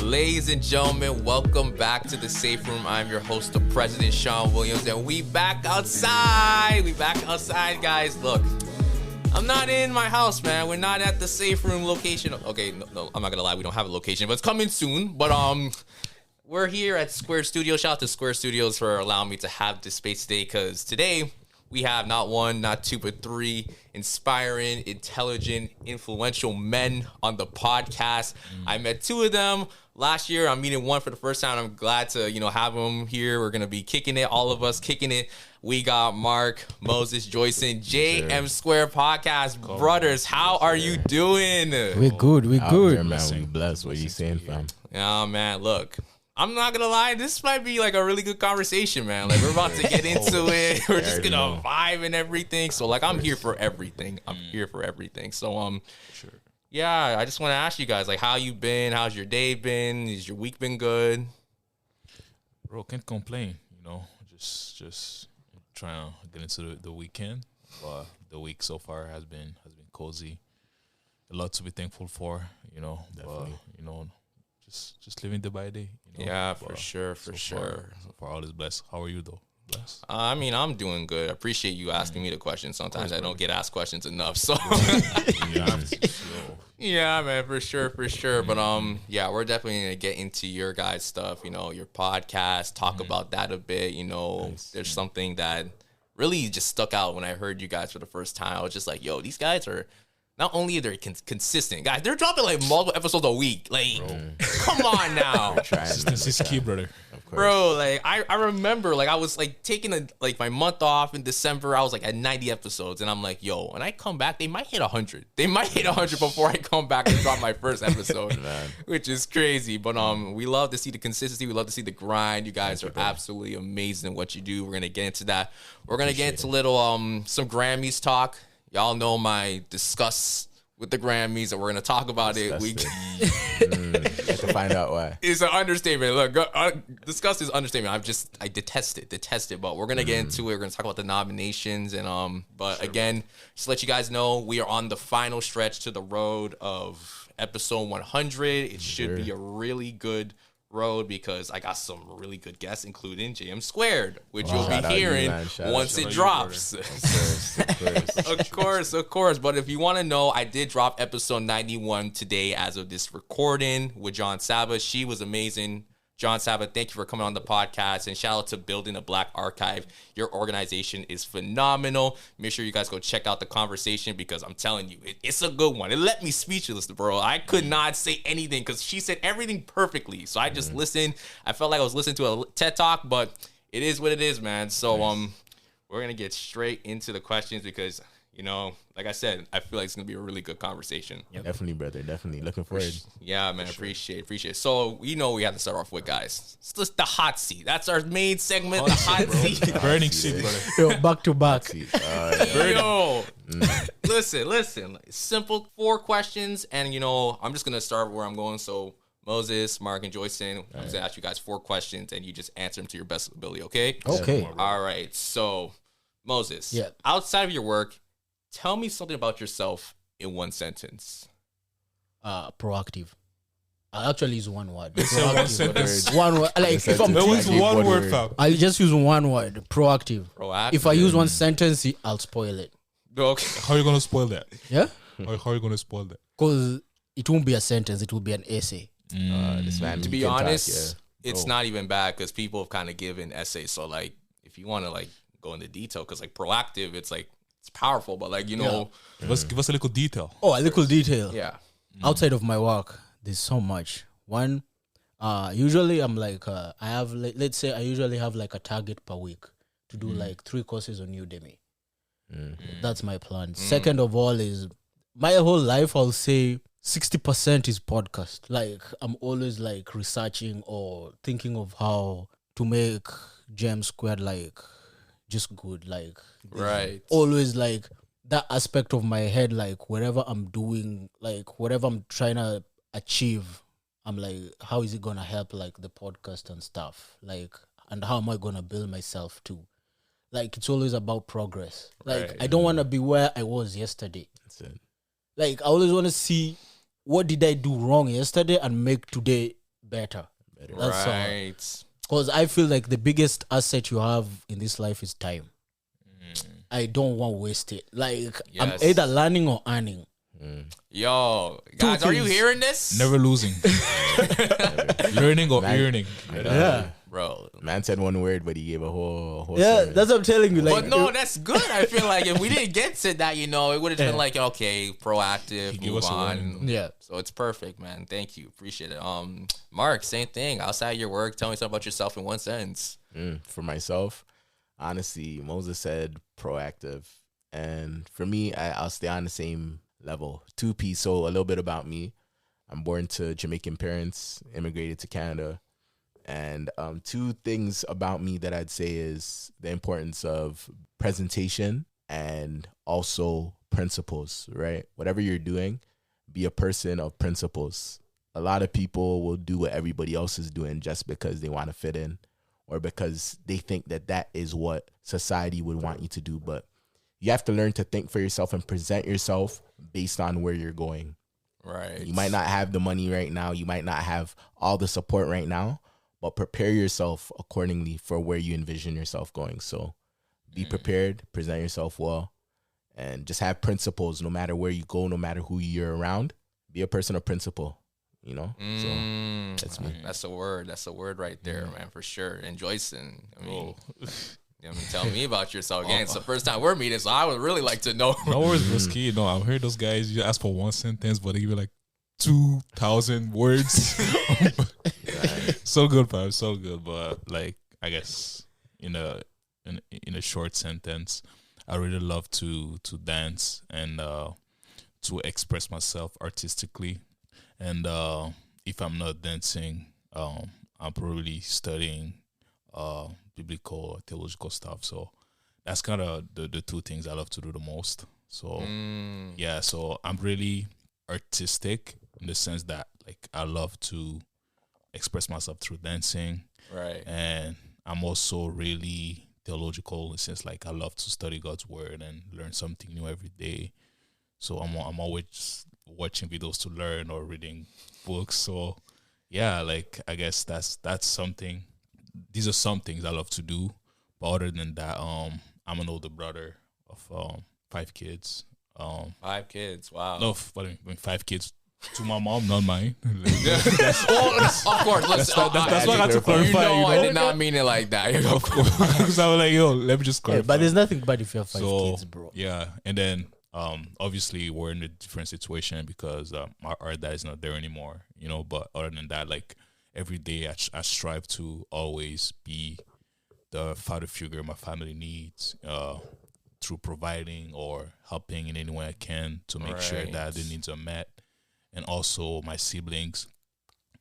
Ladies and gentlemen, welcome back to the Safe Room. I'm your host, the President Sean Williams, and we back outside. Guys. Look, I'm not in my house, man. We're not at the Safe Room location. Okay, no, I'm not gonna lie, we don't have a location, but it's coming soon. But we're here at Square Studios. Shout out to Square Studios for allowing me to have this space today, because today we have not one, not two, but three inspiring, intelligent, influential men on the podcast. I met two of them last year. I'm meeting one for the first time. I'm glad to, have them here. We're going to be kicking it, all of us kicking it. We got Mark, Moses, Joyson, JM Square Podcast. Brothers, how are you doing? We're good. We're good. There, man. We blessed. What you saying, fam? Yeah, man, look. I'm not gonna lie, this might be like a really good conversation, man. Like, we're about to get into it. We're just gonna vibe and everything. So, like, I'm here for everything. So, yeah, I just want to ask you guys, like, how you been? How's your day been? Has your week been good? Bro, can't complain. Just trying to get into the weekend. But the week so far has been cozy. A lot to be thankful for. Definitely. Just living day by day. Yeah, for sure. So far, all is blessed. How are you, though? Blessed? I'm doing good. I appreciate you asking me the question. Sometimes I don't get asked questions enough. So, yeah, man, for sure. But, we're definitely going to get into your guys' stuff, your podcast, talk about that a bit. There's something that really just stuck out when I heard you guys for the first time. I was just like, yo, these guys are... Not only are they consistent, guys, they're dropping like multiple episodes a week. Like, come on now. Consistency is key, brother. Bro, like, I remember, like, I was like taking my month off in December. I was like at 90 episodes, and I'm like, yo, when I come back, they might hit 100. They might hit 100 before I come back and drop my first episode, which is crazy. But we love to see the consistency. We love to see the grind. You guys are absolutely amazing at what you do. We're gonna get into that. We're gonna get into little some Grammys talk. Y'all know my disgust with the Grammys, and we're going to talk about it. We have to find out why. It's an understatement. Look, disgust is understatement. I detest it, but we're going to get into it. We're going to talk about the nominations. And again, just to let you guys know, we are on the final stretch to the road of episode 100. It should be a really good road, because I got some really good guests, including JM Squared, which you'll be hearing once it drops. Of course. But if you want to know, I did drop episode 91 today as of this recording with John Saba. She was amazing. John Saba, thank you for coming on the podcast, and shout out to Building a Black Archive. Your organization is phenomenal. Make sure you guys go check out the conversation, because I'm telling you, it's a good one. It left me speechless, bro. I could not say anything because she said everything perfectly. So I just listened. I felt like I was listening to a TED Talk, but it is what it is, man. So we're going to get straight into the questions, because like I said, I feel like it's going to be a really good conversation. Yep. Definitely, brother. Definitely. Looking forward. Yeah, man. Appreciate it. So, we have to start off with, guys. It's just the hot seat. That's our main segment, the hot seat. Burning seat, brother. Yo, back to back. Yo. Listen. Simple 4 questions. And, I'm just going to start where I'm going. So, Moses, Mark, and Joyson, I'm going to ask you guys 4 questions, and you just answer them to your best ability, okay? Okay. All right. So, Moses, outside of your work, tell me something about yourself in one sentence. Proactive. I'll actually use one word. One sentence. One word. Like, if I'm one word, fam. I'll just use one word. Proactive. If I use one sentence, I'll spoil it. Okay. How are you going to spoil that? Yeah? How are you going to spoil that? Because it won't be a sentence. It will be an essay. To be honest, it's not even bad, because people have kind of given essays. So, like, if you want to, like, go into detail, because, like, proactive, it's, like, it's powerful, but, like, give us a little detail. Oh, a little detail. Yeah. Outside of my work, there's so much. One, usually I'm like, let's say I usually have like a target per week to do like 3 courses on Udemy. That's my plan. Second of all is my whole life, I'll say 60% is podcast. Like, I'm always like researching or thinking of how to make Gem Squared like just good. Like, right. Always like that aspect of my head, like wherever I'm doing, like whatever I'm trying to achieve, I'm like, how is it gonna help like the podcast and stuff? Like, and how am I gonna build myself too? Like, it's always about progress. Like, right. I don't want to be where I was yesterday. That's it. Like, I always want to see what did I do wrong yesterday and make today better. Better. That's all. Right. Because I feel like the biggest asset you have in this life is time. I don't want to waste it. Like, I'm Yes. either learning or earning. Yo, guys, are you things. hearing this? Never losing. Learning or Man. earning. Yeah. Bro. Man said one word, but he gave a whole Yeah, sermon. that's what I'm telling you. Like, But no, that's good. I feel like if we didn't get to that, it would have been like, okay, proactive, He gave move us a warning, on. though. yeah. So it's perfect, man. Thank you. Appreciate it. Mark, same thing. Outside your work, tell me something about yourself in one sentence. For myself, honestly, Moses said proactive. And for me, I'll stay on the same level. 2P, so a little bit about me. I'm born to Jamaican parents, immigrated to Canada. And two things about me that I'd say is the importance of presentation and also principles, right? Whatever you're doing, be a person of principles. A lot of people will do what everybody else is doing just because they want to fit in or because they think that that is what society would want you to do. But you have to learn to think for yourself and present yourself based on where you're going. Right. You might not have the money right now. You might not have all the support right now, but prepare yourself accordingly for where you envision yourself going. So be prepared, present yourself well, and just have principles no matter where you go, no matter who you're around. Be a person of principle, So that's me. That's a word. That's a word right there, man, for sure. And Joyson, tell me about yourself again. It's the first time we're meeting, so I would really like to know. No worries, Risky. No, I've heard those guys, you ask for one sentence, but they give you like 2,000 words. So good, fam. So good. But like, I guess in a short sentence, I really love to dance and to express myself artistically. And if I'm not dancing, I'm probably studying biblical or theological stuff. So that's kind of the two things I love to do the most. So yeah, so I'm really artistic in the sense that like I love to express myself through dancing. Right. And I'm also really theological in the sense like I love to study God's word and learn something new every day. So I'm always watching videos to learn or reading books. So yeah, like I guess that's something. These are some things I love to do. But other than that, I'm an older brother of 5 kids. 5 kids. Wow. No, 5 kids to my mom, not mine. Of course. That's why I had to clarify. I did not mean it like that. Of course. Because I was like, yo, let me just clarify. But there's nothing bad if you have 5 kids, bro. Yeah, and then obviously we're in a different situation because our dad is not there anymore, But other than that, like every day I strive to always be the father figure my family needs through providing or helping in any way I can to make sure that the needs are met. And also my siblings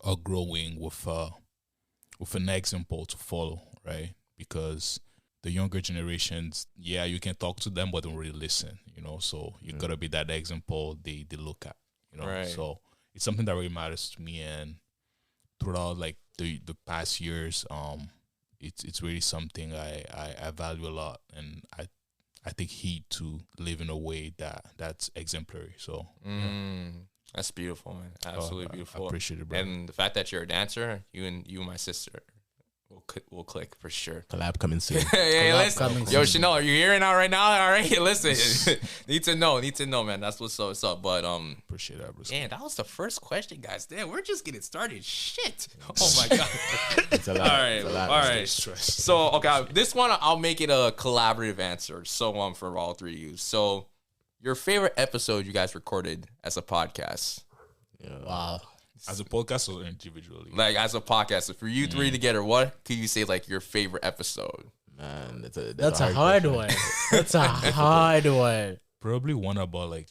are growing with an example to follow, right? Because the younger generations, you can talk to them, but don't really listen, So you gotta be that example they look at, Right. So it's something that really matters to me. And throughout like the past years, it's really something I value a lot, and I take heed to live in a way that's exemplary. So That's beautiful, man. Absolutely beautiful. I appreciate it, bro. And the fact that you're a dancer, you and my sister will click for sure. Collab coming soon. Hey, Collab listen. coming Yo, soon. Chanel, are you hearing out right now? All right, listen. Need to know, man. That's what's up. But Appreciate that, bro. man, that was the first question, guys. Damn, we're just getting started. Shit. Oh my god. It's a lot. All right, It's a lot. all right. So, okay, this one I'll make it a collaborative answer. So, for all three of you. So, your favorite episode you guys recorded as a podcast, Wow. As a podcast or individually? like as a podcast. So for you three together, what could you say like your favorite episode? Man, That's a hard one. That's a hard one. Probably one about like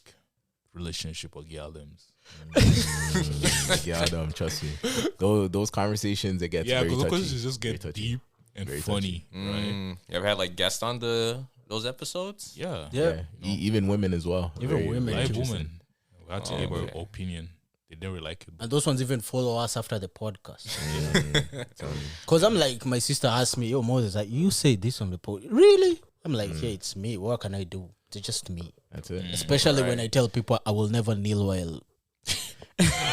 relationship or girldoms. Yeah, trust me. Those conversations, it gets Yeah, very because touchy. questions just Very get touchy. deep and Very funny, right? You ever had like guests on those episodes? Yeah. Yeah. Even women as well. Even women. Live interesting. woman. We had to give our opinion. They didn't really like it. And those ones even follow us after the podcast. Because I'm like, my sister asked me, yo, Moses, like, you say this on the pod. Really? I'm like, yeah, it's me. What can I do? It's just me. That's it. Especially when I tell people I will never kneel while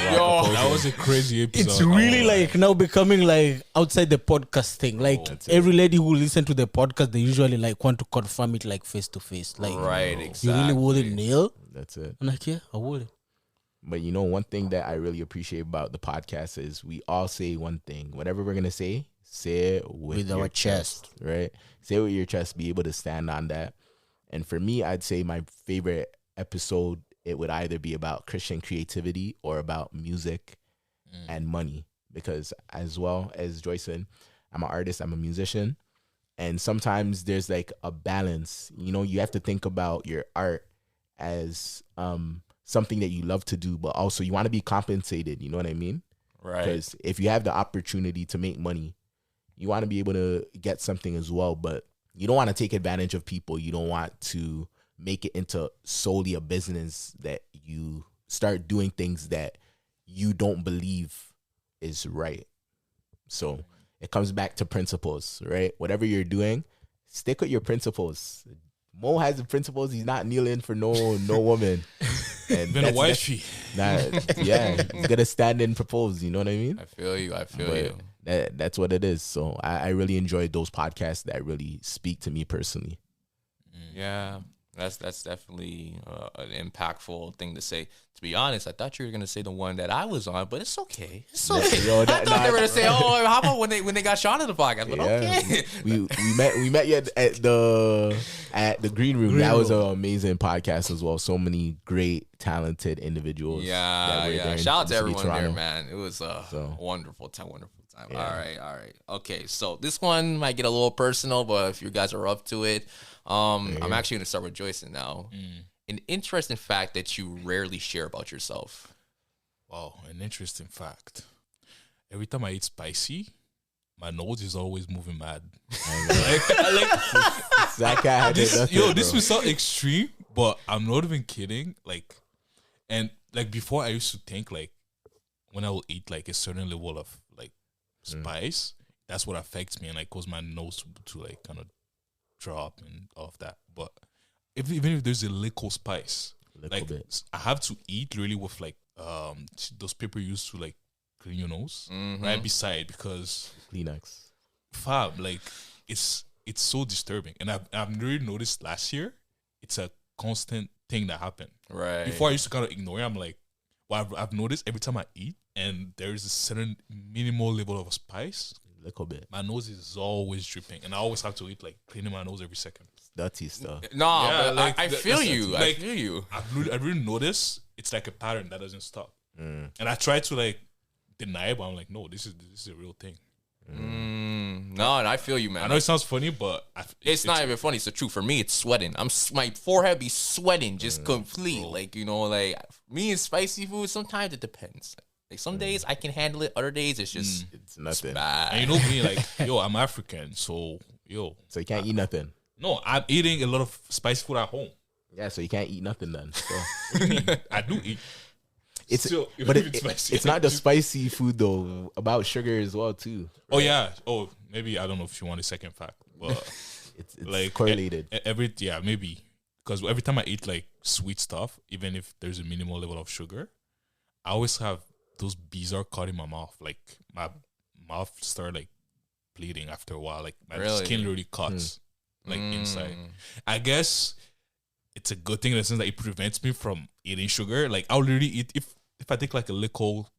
Yo, That was a crazy episode. It's really Oh, like now becoming like outside the podcast thing. Like That's it. every lady who listen to the podcast, they usually like want to confirm it like face to face. Like, right, you exactly. really wouldn't nail? That's it. I'm like, yeah, I would. But you know, one thing that I really appreciate about the podcast is we all say one thing. Whatever we're gonna say it with With our your chest. right? Say it with your chest. Be able to stand on that. And for me, I'd say my favorite episode, it would either be about Christian creativity or about music and money. Because as well as Joyson, I'm an artist, I'm a musician. And sometimes there's like a balance. You know, you have to think about your art as something that you love to do, but also you want to be compensated. You know what I mean? Right. Because if you have the opportunity to make money, you want to be able to get something as well, but you don't want to take advantage of people. You don't want to make it into solely a business that you start doing things that you don't believe is right. So it comes back to principles, right? Whatever you're doing, stick with your principles. Mo has the principles. He's not kneeling for no woman. And Been a wifey. yeah, he's gonna stand and propose. You know what I mean? I feel you. That's what it is. So I really enjoyed those podcasts that really speak to me personally. Yeah, that's definitely an impactful thing to say. To be honest, I thought you were gonna say the one that I was on, but it's okay. It's okay. Yo, I thought they were gonna say, "Oh, how about when they got Sean on the podcast?" But okay. we met you at the green room. That was an amazing podcast as well. So many great, talented individuals. that were there Yeah. in Shout out to the city of everyone there, Toronto. man. It was a So. wonderful time. Wonderful time. Yeah. All right. Okay, so this one might get a little personal, but if you guys are up to it, I'm actually gonna start with Joyson now. An interesting fact that you rarely share about yourself. Wow, an interesting fact. Every time I eat spicy, my nose is always moving mad. That guy had This nothing, bro. will sound extreme, but I'm not even kidding. Before I used to think like when I will eat like a certain level of like spice, that's what affects me and like cause my nose to like kind of drop and all of that. But even if there's a little spice, Little bit. I have to eat really with like those paper used to like clean your nose right beside, because Kleenex. fab, like it's so disturbing. And I've really noticed last year it's a constant thing that happened. Right. Before I used to kind of ignore it. I'm like, well, I've noticed every time I eat and there's a certain minimal level of spice, Little bit. my nose is always dripping, and I always have to eat like cleaning my nose every second. Dirty stuff. No, Yeah, but like, I feel that's you. it. I Like, feel you. I really notice it's like a pattern that doesn't stop. And I try to like deny it, but I'm like, no, this is a real thing. No, and I feel you, man. I know it sounds funny, but It's not even funny. It's the truth. For me, it's sweating. My forehead be sweating just complete. Like, like me and spicy food, sometimes it depends. Like some days I can handle it. Other days it's just It's nothing. bad. And you know me, like, yo, I'm African, so So you can't eat nothing. no, I'm eating a lot of spicy food at home. Yeah, so you can't eat nothing then. So. What do you mean? I do eat. It's Still, but even spicy. it's not the spicy food though. About sugar as well too. Oh yeah. Oh, maybe I don't know if you want a second fact, but It's like correlated. maybe because every time I eat like sweet stuff, even if there's a minimal level of sugar, I always have those bizarre cut in my mouth. Like my mouth start like bleeding after a while. Like my Really? skin literally cuts like inside. I guess it's a good thing in the sense that it prevents me from eating sugar. Like I'll literally eat if I take like a little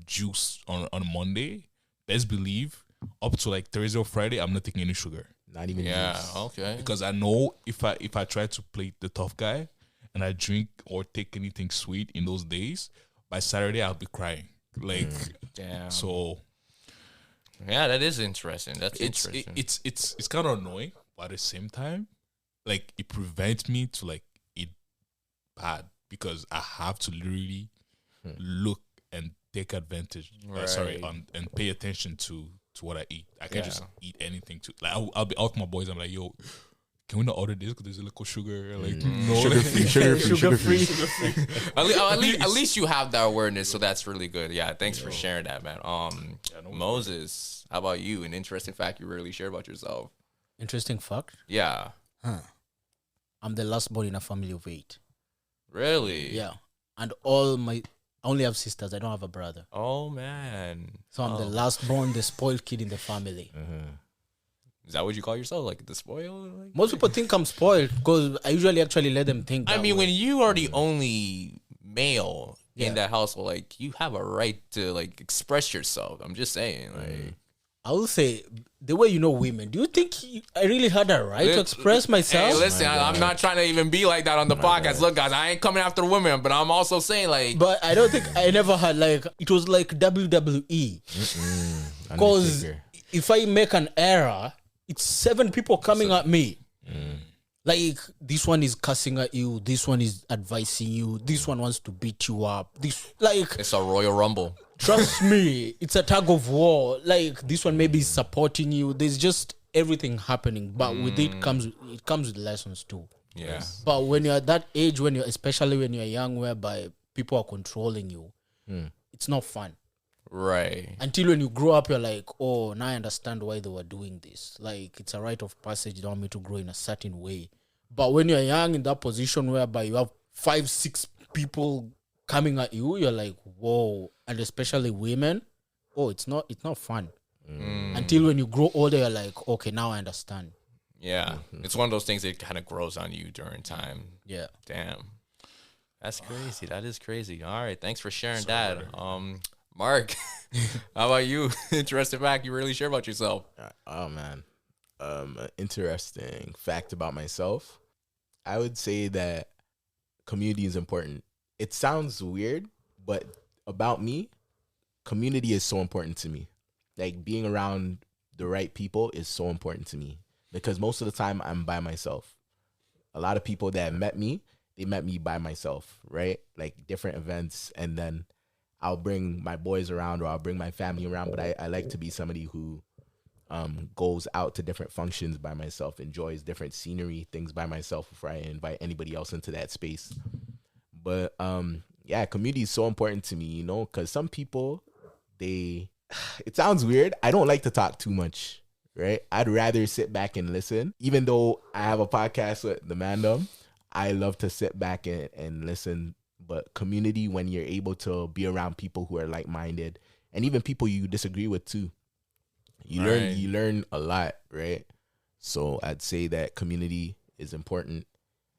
juice on a Monday, best believe up to like Thursday or Friday, I'm not taking any sugar. Not even Yeah. juice. Okay. Because I know if I try to play the tough guy and I drink or take anything sweet in those days, by Saturday I'll be crying. Like Damn. so Yeah, that is interesting. That's it's interesting. it's kind of annoying, but at the same time, like it prevents me to like eat bad because I have to literally look and take advantage. Right. And pay attention to what I eat. I can't just Yeah. eat anything. Like I'll be out with my boys. I'm like, yo, can we not order this because there's a little sugar? Like no, Sugar free. At least you have that awareness, so that's really good. Yeah, thanks for sharing that, man. no Moses, how about you? An interesting fact you rarely share about yourself. Interesting fact. Yeah, I'm the last born in a family of 8. really. Yeah. And all my I only have sisters. I don't have a brother. Oh man. So I'm the last born, the spoiled kid in the family. Is that what you call yourself? Like the spoil? Like? Most people think I'm spoiled because I usually actually let them think. I that mean, way. when you are the only male Yeah. in that household, like you have a right to like express yourself. I'm just saying, like. I will say the way you know women. Do you think I really had a right to express myself? Hey, listen, I'm not trying to even be like that on the podcast. Look, guys, I ain't coming after women, but I'm also saying like. But I don't think I never had like it was like WWE. Because if I make an error, it's 7 people coming at me. Like this one is cussing at you, this one is advising you, this one wants to beat you up. This like It's a Royal Rumble. trust me, it's a tug of war. Like this one maybe is supporting you. There's just everything happening, but with it comes with lessons too. Yeah. But when you're at that age, especially when you're young, whereby people are controlling you, it's not fun. Right. Until when you grow up, you're like, oh, now I understand why they were doing this. Like, it's a rite of passage. They want me to grow in a certain way. But when you're young in that position whereby you have 5, 6 people coming at you, you're like, whoa. And especially women, oh, it's not fun. Until when you grow older, you're like, okay, now I understand. Yeah. It's one of those things that kind of grows on you during time. Yeah. Damn. That's crazy. That is crazy. All right. Thanks for sharing that. Mark, how about you? Interesting fact you really share about yourself. Oh man, interesting fact about myself. I would say that community is important. It sounds weird, but about me, community is so important to me. Like being around the right people is so important to me because most of the time I'm by myself. A lot of people that met me, they met me by myself, right? Like different events, and then I'll bring my boys around or I'll bring my family around, but I like to be somebody who goes out to different functions by myself, enjoys different scenery, things by myself before I invite anybody else into that space. But yeah, community is so important to me, you know, because some people, it sounds weird. I don't like to talk too much, right? I'd rather sit back and listen. Even though I have a podcast with the Mandem, I love to sit back and listen. But community, when you're able to be around people who are like-minded and even people you disagree with too, you learn a lot, right? So I'd say that community is important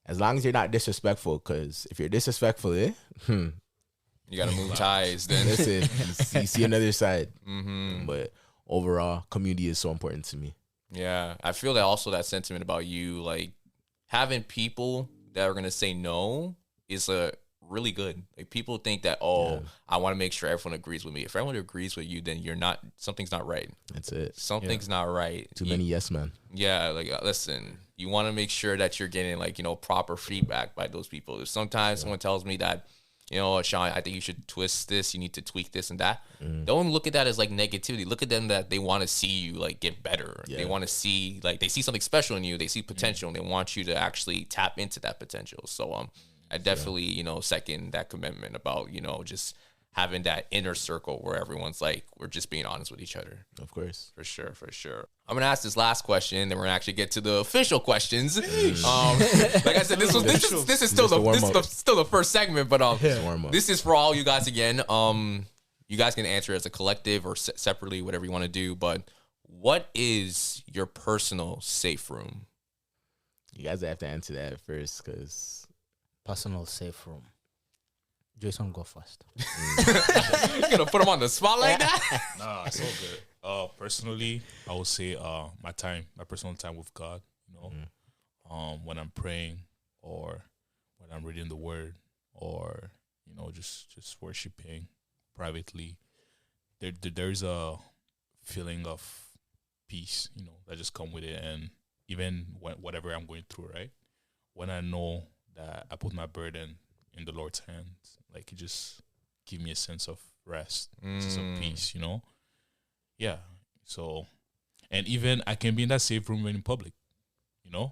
as long as you're not disrespectful, because if you're disrespectful, you got to move ties then. Listen, you see another side. But overall, community is so important to me. Yeah. I feel that also that sentiment about you, like having people that are going to say no is really good. Like people think that, I want to make sure everyone agrees with me. If everyone agrees with you, then something's not right. That's it. Something's not right. Too many yes men. Yeah, like listen, you want to make sure that you're getting like, proper feedback by those people. If sometimes someone tells me that, Sean, I think you should twist this, you need to tweak this and that. Don't look at that as like negativity. Look at them that they want to see you like get better. They want to see like they see something special in you. They see potential and they want you to actually tap into that potential. So I definitely, second that commitment about, just having that inner circle where everyone's like, we're just being honest with each other. Of course. For sure. I'm going to ask this last question, then we're going to actually get to the official questions. Like I said, this is still the first segment, but this is for all you guys again. You guys can answer as a collective or separately, whatever you want to do, but what is your personal safe room? You guys have to answer that first because... Personal safe room. Joyson, go first. You're gonna put him on the spot like that? Nah, it's all good. Personally, I would say my personal time with God. When I'm praying or when I'm reading the Word or just worshiping privately. There's a feeling of peace, that just come with it, and even whatever I'm going through, right? When I know that I put my burden in the Lord's hands, like it just give me a sense of rest, sense of peace, Yeah. So, and even I can be in that safe room when in public,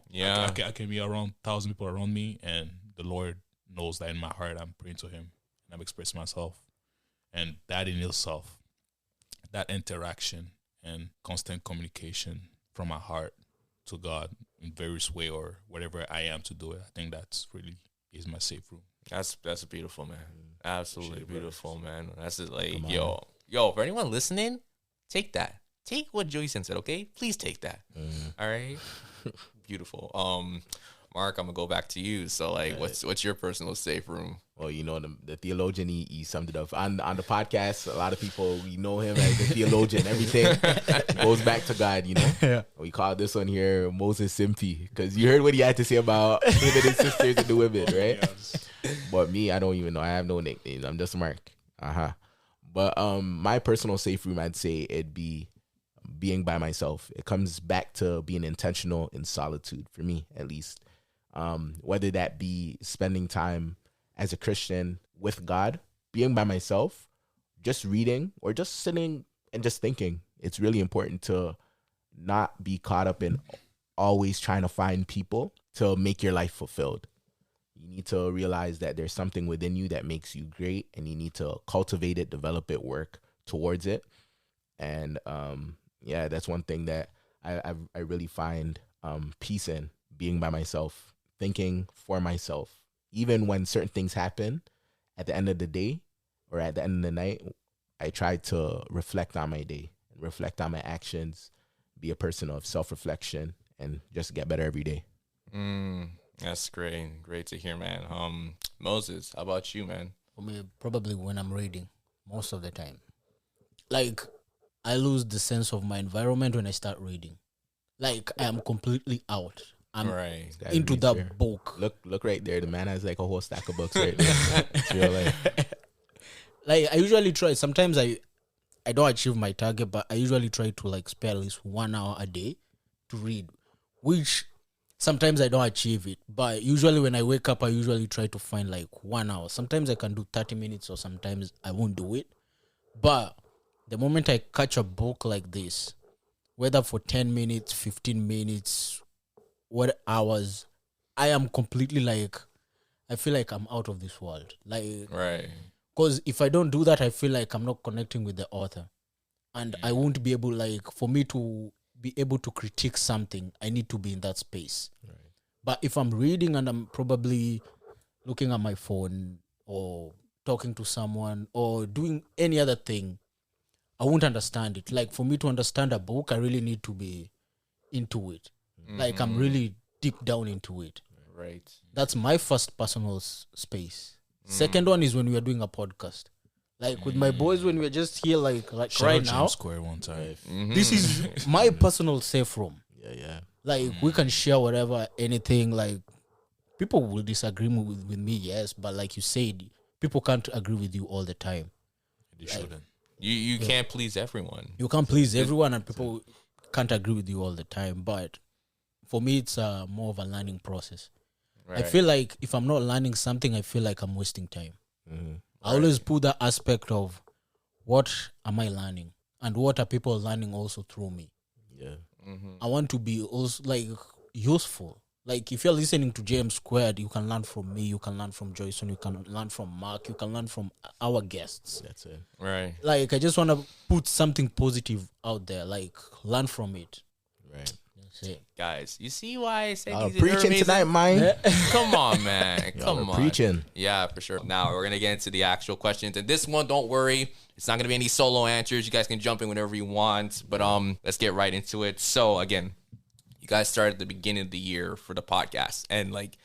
Yeah. I can be around 1,000 people around me, and the Lord knows that in my heart I'm praying to Him and I'm expressing myself, and that in itself, that interaction and constant communication from my heart to God in various way or whatever I am to do it, I think that's really is my safe room. That's beautiful, man. Absolutely beautiful, man. That's just like, yo, for anyone listening, take that. Take what Joyson said, okay? Please take that. All right? Beautiful. Mark, I'm gonna go back to you. So, like, what's your personal safe room? Well, you know, the theologian, he summed it up. On the podcast, a lot of people, we know him as the theologian. Everything goes back to God, you know? Yeah. We call this one here Moses Simpy, because you heard what he had to say about him and his sisters and the women, right? Yes. But me, I don't even know. I have no nicknames. I'm just Mark. But my personal safe room, I'd say it'd be being by myself. It comes back to being intentional in solitude, for me, at least. Whether that be spending time as a Christian with God, being by myself, just reading, or just sitting and just thinking. It's really important to not be caught up in always trying to find people to make your life fulfilled. You need to realize that there's something within you that makes you great, and you need to cultivate it, develop it, work towards it. And that's one thing that I really find peace in, being by myself, thinking for myself. Even when certain things happen, at the end of the day or at the end of the night, I try to reflect on my day, reflect on my actions, be a person of self-reflection, and just get better every day. That's great. Great to hear, man. Moses, how about you, man? For me, probably when I'm reading, most of the time. Like, I lose the sense of my environment when I start reading. Like, I am completely out. I'm Right. into that book. Look right there. The man has like a whole stack of books right there. It's real life. Like, I usually try. Sometimes I don't achieve my target, but I usually try to like spare at least 1 hour a day to read, which sometimes I don't achieve it. But usually when I wake up, I usually try to find like 1 hour. Sometimes I can do 30 minutes, or sometimes I won't do it. But the moment I catch a book like this, whether for 10 minutes, 15 minutes, what hours, I am completely like, I feel like I'm out of this world. Like, Right. because if I don't do that, I feel like I'm not connecting with the author. And I won't be able, like, for me to be able to critique something, I need to be in that space. Right. But if I'm reading and I'm probably looking at my phone or talking to someone or doing any other thing, I won't understand it. Like, for me to understand a book, I really need to be into it. Like, I'm really deep down into it. Right. That's my first personal space. Second one is when we are doing a podcast. Like, with my boys, when we're just here, like Shout right out now, James Square one time. this is my personal safe room. Yeah. Like, we can share whatever, anything. Like, people will disagree with me, yes, but like you said, people can't agree with you all the time. They shouldn't. You can't please everyone. You can't please everyone, and people can't agree with you all the time. But for me, it's more of a learning process. Right. I feel like if I'm not learning something, I feel like I'm wasting time. I always put that aspect of what am I learning and what are people learning also through me. Yeah. I want to be also like useful. Like, if you're listening to James Squared, you can learn from me, you can learn from Joyson, you can learn from Mark, you can learn from our guests. That's it. Right. Like, I just want to put something positive out there. Like, learn from it. Right. That's it. Guys, you see why I said these Preaching tonight, man. Come on, man. Come on. Preaching. Yeah, for sure. Now we're gonna get into the actual questions, and this one, don't worry, it's not gonna be any solo answers. You guys can jump in whenever you want, but let's get right into it. So again, you guys started at the beginning of the year for the podcast, and like,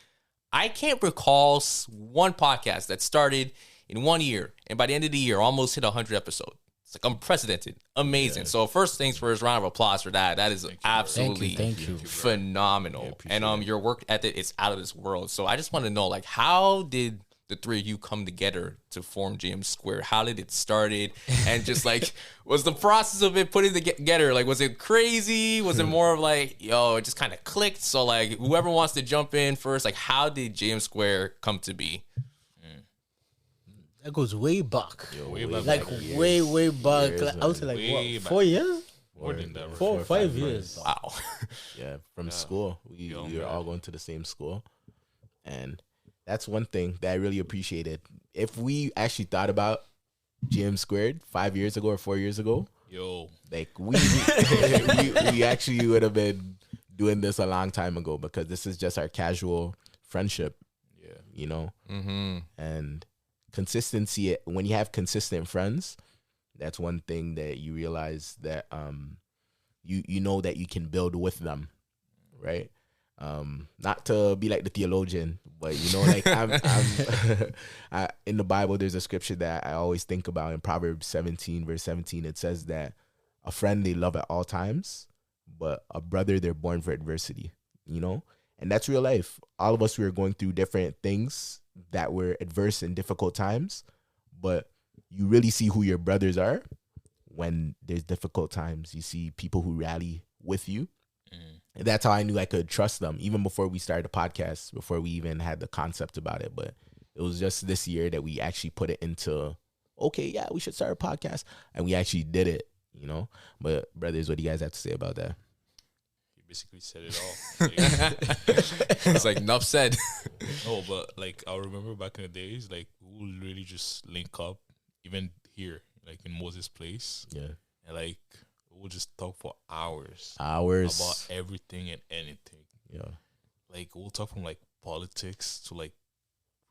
I can't recall one podcast that started in 1 year, and by the end of the year, almost hit 100 episodes. It's like unprecedented, amazing. Yeah. So first things first, round of applause for that. That is absolutely thank you. phenomenal. And your work ethic is out of this world. So I just want to know, like, how did the three of you come together to form James Square? How did it started? And just like, was the process of it putting together, like, was it crazy? Was it more of like, yo, it just kind of clicked? So like, whoever wants to jump in first, like, how did James Square come to be? That goes way back. Way back. Like, way back. Years, like, I would say, like, way what, back. 4 years? More than that. 4 or 5 years. Wow. Yeah, from school. We were all going to the same school. And that's one thing that I really appreciated. If we actually thought about GM Squared 5 years ago or 4 years ago, like we actually would have been doing this a long time ago, because this is just our casual friendship. Yeah. You know, Mm-hmm. and consistency. When you have consistent friends, that's one thing that you realize that you know that you can build with them, right? Not to be like the theologian, but you know, like in the Bible, there's a scripture that I always think about in Proverbs 17, verse 17. It says that a friend they love at all times, but a brother they're born for adversity, you know? And that's real life. All of us, we are going through different things that were adverse in difficult times, but you really see who your brothers are when there's difficult times. You see people who rally with you. And that's how I knew I could trust them, even before we started the podcast, before we even had the concept about it. But it was just this year that we actually put it into, okay, yeah, we should start a podcast. And we actually did it, you know. But brothers, what do you guys have to say about that? You basically said it all. It's like enough said. No, but like I remember back in the days, like we would really just link up, even here, like in Moses' place. Yeah. And like we'll just talk for hours Hours. about everything and anything. Yeah. Like we'll talk from like politics to like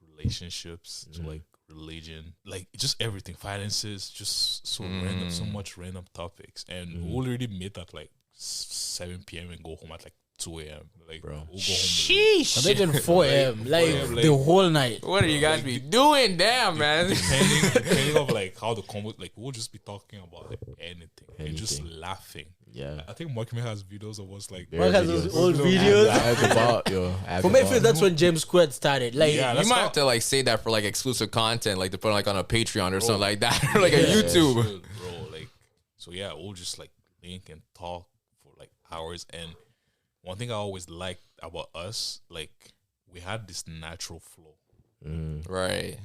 relationships to like religion, like just everything, finances, just so random, so much random topics. And we'll already meet at like 7 p.m. and go home at like 2 a.m. Like, Bro. we'll go home. Sheesh. I'm thinking 4 a.m. Like 4 a.m., the whole night. What are you guys be doing? Damn, man. Depending of like how the combo, like we'll just be talking about like anything and just laughing. Yeah. I think Mark May has videos of us like Mark has those old I videos. have the ball, yo. I have For the me, I ball. feel that's when James Squared started. Like, Yeah, You that's might how- have to like say that for like exclusive content, like to put like on a Patreon or something like that, or like a YouTube. Shit, bro. Like, so yeah, we'll just like link and talk for like hours. And one thing I always liked about us, like we had this natural flow. Right.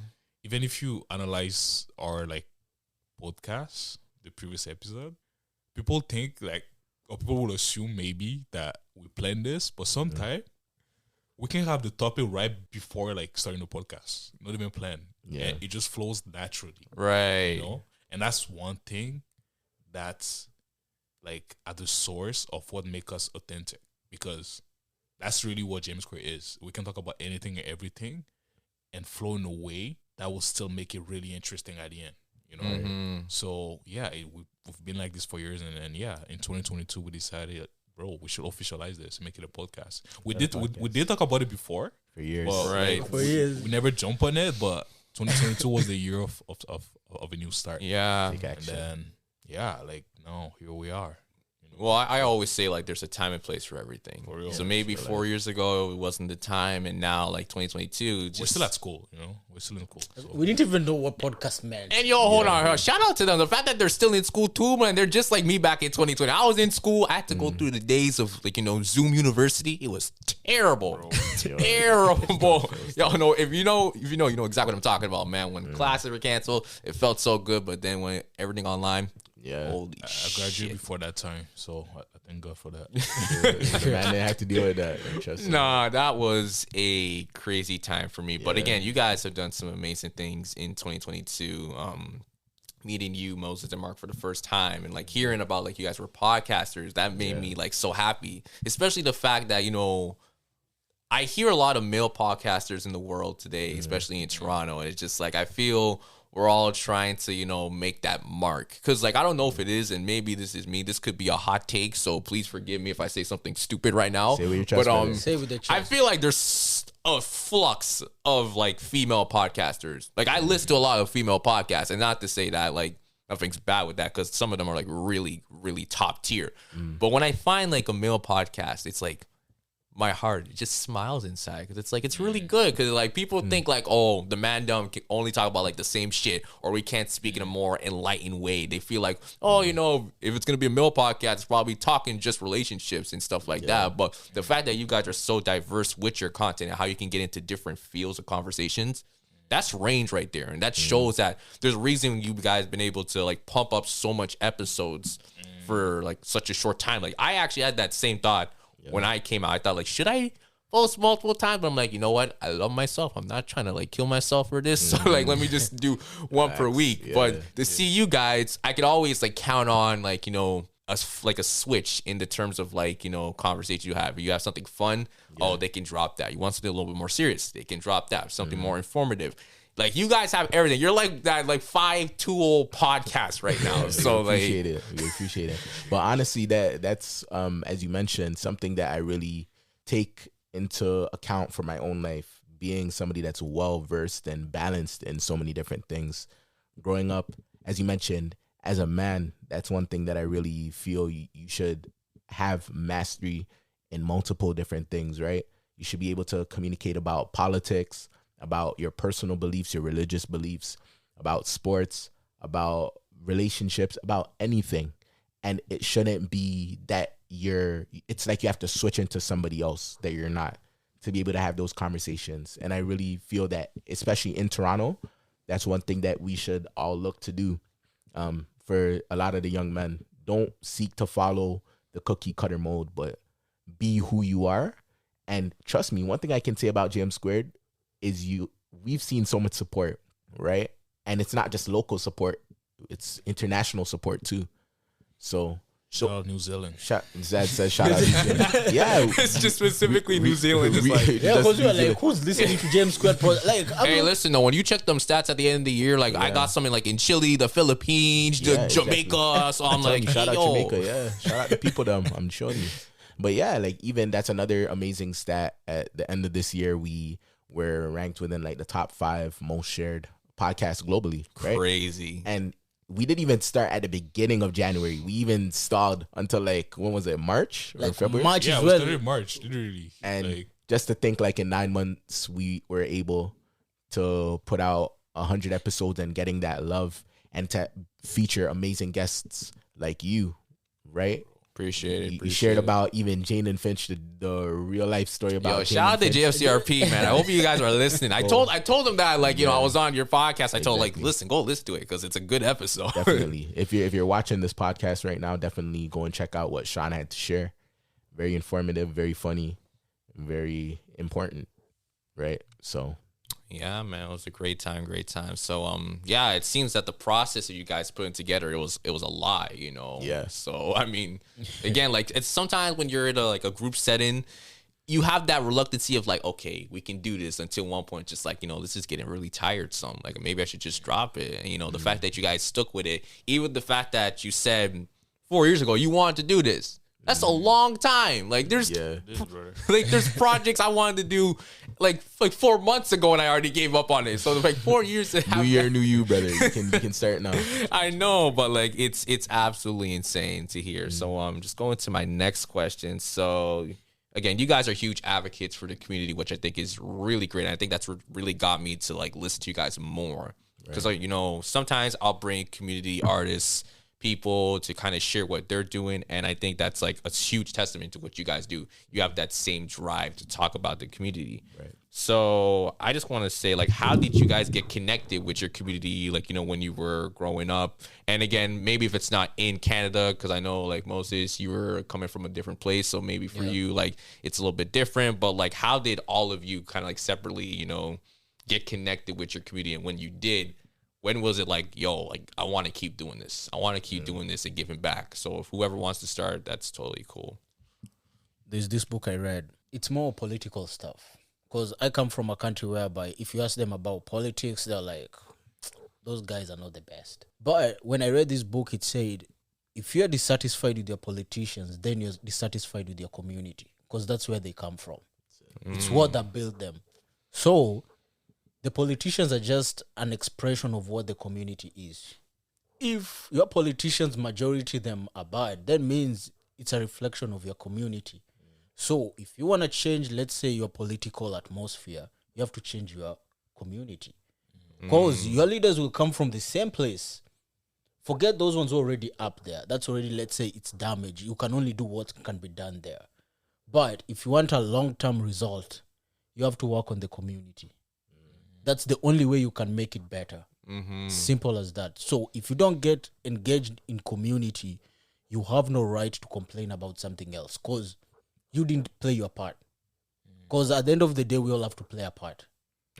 Even if you analyze our like podcast, the previous episode, people think like, or people will assume maybe that we planned this, but sometimes we can have the topic right before like starting the podcast, not even planned. Yeah. And it just flows naturally. Right. You know, and that's one thing that's like at the source of what makes us authentic, because that's really what James Square is. We can talk about anything and everything and flow in a way that will still make it really interesting at the end, you know? So yeah, we've been like this for years, and yeah, in 2022 we decided, bro, we should officialize this and make it a podcast. We did talk about it before For years. but, Right. like, For years. we never jump on it, but 2022 was the year of a new start. Yeah. Take And action. then, yeah, like, no, here we are. Well, I always say like there's a time and place for everything. For real. So maybe 4 years ago it wasn't the time, and now like 2022, just We're still at school, you know? We're still in school. So. we didn't even know what podcast meant. And yo, hold on. Shout out to them. The fact that they're still in school too, man. They're just like me back in 2020. I was in school. I had to go through the days of like, you know, Zoom University. It was terrible. Terrible. Y'all know, if you know exactly what I'm talking about, man. When classes were canceled, it felt so good. But then when everything online, Yeah. holy I graduated shit. before that time, so I thank God for that. Man, they have to deal with that. Trust me. Nah, that was a crazy time for me. But again, you guys have done some amazing things in 2022. Meeting you, Moses and Mark, for the first time, and like hearing about like you guys were podcasters, that made me like so happy. Especially the fact that, you know, I hear a lot of male podcasters in the world today, especially in Toronto, and it's just like I feel we're all trying to, you know, make that mark. Because, like, I don't know if it is, and maybe this is me. This could be a hot take, so please forgive me if I say something stupid right now. Say with your chest, brother. Say with the chest. I feel like there's a flux of, like, female podcasters. Like, I listen to a lot of female podcasts, and not to say that, like, nothing's bad with that, because some of them are, like, really, really top tier. But when I find, like, a male podcast, it's, like, my heart just smiles inside, because it's like it's really good, because like people think like, oh, the man dumb can only talk about like the same shit, or we can't speak in a more enlightened way. They feel like, oh, you know, if it's gonna be a male podcast, it's probably talking just relationships and stuff like that. But the fact that you guys are so diverse with your content and how you can get into different fields of conversations, that's range right there, and that shows that there's a reason you guys been able to like pump up so much episodes for like such a short time. Like I actually had that same thought when I came out. I thought like, should I post multiple times? But I'm like, you know what? I love myself. I'm not trying to like kill myself for this. So like, let me just do one per week. Yeah. But to see you guys, I could always like count on like, you know, like a switch in the terms of like, you know, conversation you have. You have something fun, oh, they can drop that. You want something a little bit more serious, they can drop that. Something more informative. Like, you guys have everything. You're like that, like 5-tool podcast right now. So we appreciate it. But honestly, that's as you mentioned, something that I really take into account for my own life, being somebody that's well versed and balanced in so many different things. Growing up, as you mentioned, as a man, that's one thing that I really feel you should have mastery in multiple different things, right? You should be able to communicate about politics, about your personal beliefs, your religious beliefs, about sports, about relationships, about anything. And it shouldn't be that it's like you have to switch into somebody else that you're not to be able to have those conversations. And I really feel that, especially in Toronto, that's one thing that we should all look to do. For a lot of the young men, don't seek to follow the cookie cutter mode, but be who you are. And trust me, one thing I can say about JM Squared is we've seen so much support, right? And it's not just local support, it's international support too. So shout out New Zealand. Zad says shout out New Zealand. Yeah. It's just specifically New Zealand. Because you're like, who's listening to James Square Pro? Like, hey, listen though, when you check them stats at the end of the year, like I got something like in Chile, the Philippines, Jamaica. So I'm like, shout out Jamaica, yeah. Shout out the people them, I'm showing you. But yeah, like even that's another amazing stat. At the end of this year, we were ranked within like the top 5 most shared podcasts globally. Right? Crazy. And we didn't even start at the beginning of January. We even stalled until like, when was it, March or February? March, yeah, it was started in March, literally. And like, just to think, like in 9 months, we were able to put out 100 episodes and getting that love and to feature amazing guests like you, right? Appreciate it. You shared about even Jane and Finch, the real life story about. Yo, shout out to JFCRP, man. I hope you guys are listening. I told them that, like, you know, I was on your podcast. I told like, listen, go listen to it because it's a good episode. Definitely. If you're watching this podcast right now, definitely go and check out what Sean had to share. Very informative, very funny, very important, right? So. Yeah, man, it was a great time. So, yeah, it seems that the process of you guys putting together, it was a lie, you know. Yeah. So, I mean, again, like it's sometimes when you're in a group setting, you have that reluctancy of like, okay, we can do this until one point, just like, you know, this is getting really tiresome. Like maybe I should just drop it. And, you know, the fact that you guys stuck with it, even the fact that you said 4 years ago you wanted to do this. That's a long time. Like there's there's projects I wanted to do like 4 months ago and I already gave up on it. So like 4 years to have New year, new you, brother. You can start now. I know, but like it's absolutely insane to hear. So just going to my next question. So again, you guys are huge advocates for the community, which I think is really great. And I think that's what really got me to like listen to you guys more. Because like, you know, sometimes I'll bring community artists, people to kind of share what they're doing, and I think that's like a huge testament to what you guys do. You have that same drive to talk about the community. Right. So I just want to say, like, how did you guys get connected with your community, like, you know, when you were growing up? And again, maybe if it's not in Canada, because I know like Moses, you were coming from a different place, so maybe for you like it's a little bit different, but like how did all of you kind of like separately, you know, get connected with your community? And when you did, when was it like, yo, like I want to keep doing this. I want to keep doing this and giving back. So if whoever wants to start, that's totally cool. There's this book I read. It's more political stuff. Because I come from a country whereby if you ask them about politics, they're like, those guys are not the best. But when I read this book, it said, if you're dissatisfied with your politicians, then you're dissatisfied with your community. Because that's where they come from. It's what that built them. So the politicians are just an expression of what the community is. If your politicians, majority of them are bad, that means it's a reflection of your community. So if you want to change, let's say, your political atmosphere, you have to change your community. Because your leaders will come from the same place. Forget those ones already up there. That's already, let's say, it's damage. You can only do what can be done there. But if you want a long-term result, you have to work on the community. That's the only way you can make it better. Simple as that. So if you don't get engaged in community, you have no right to complain about something else because you didn't play your part. Because at the end of the day, we all have to play a part.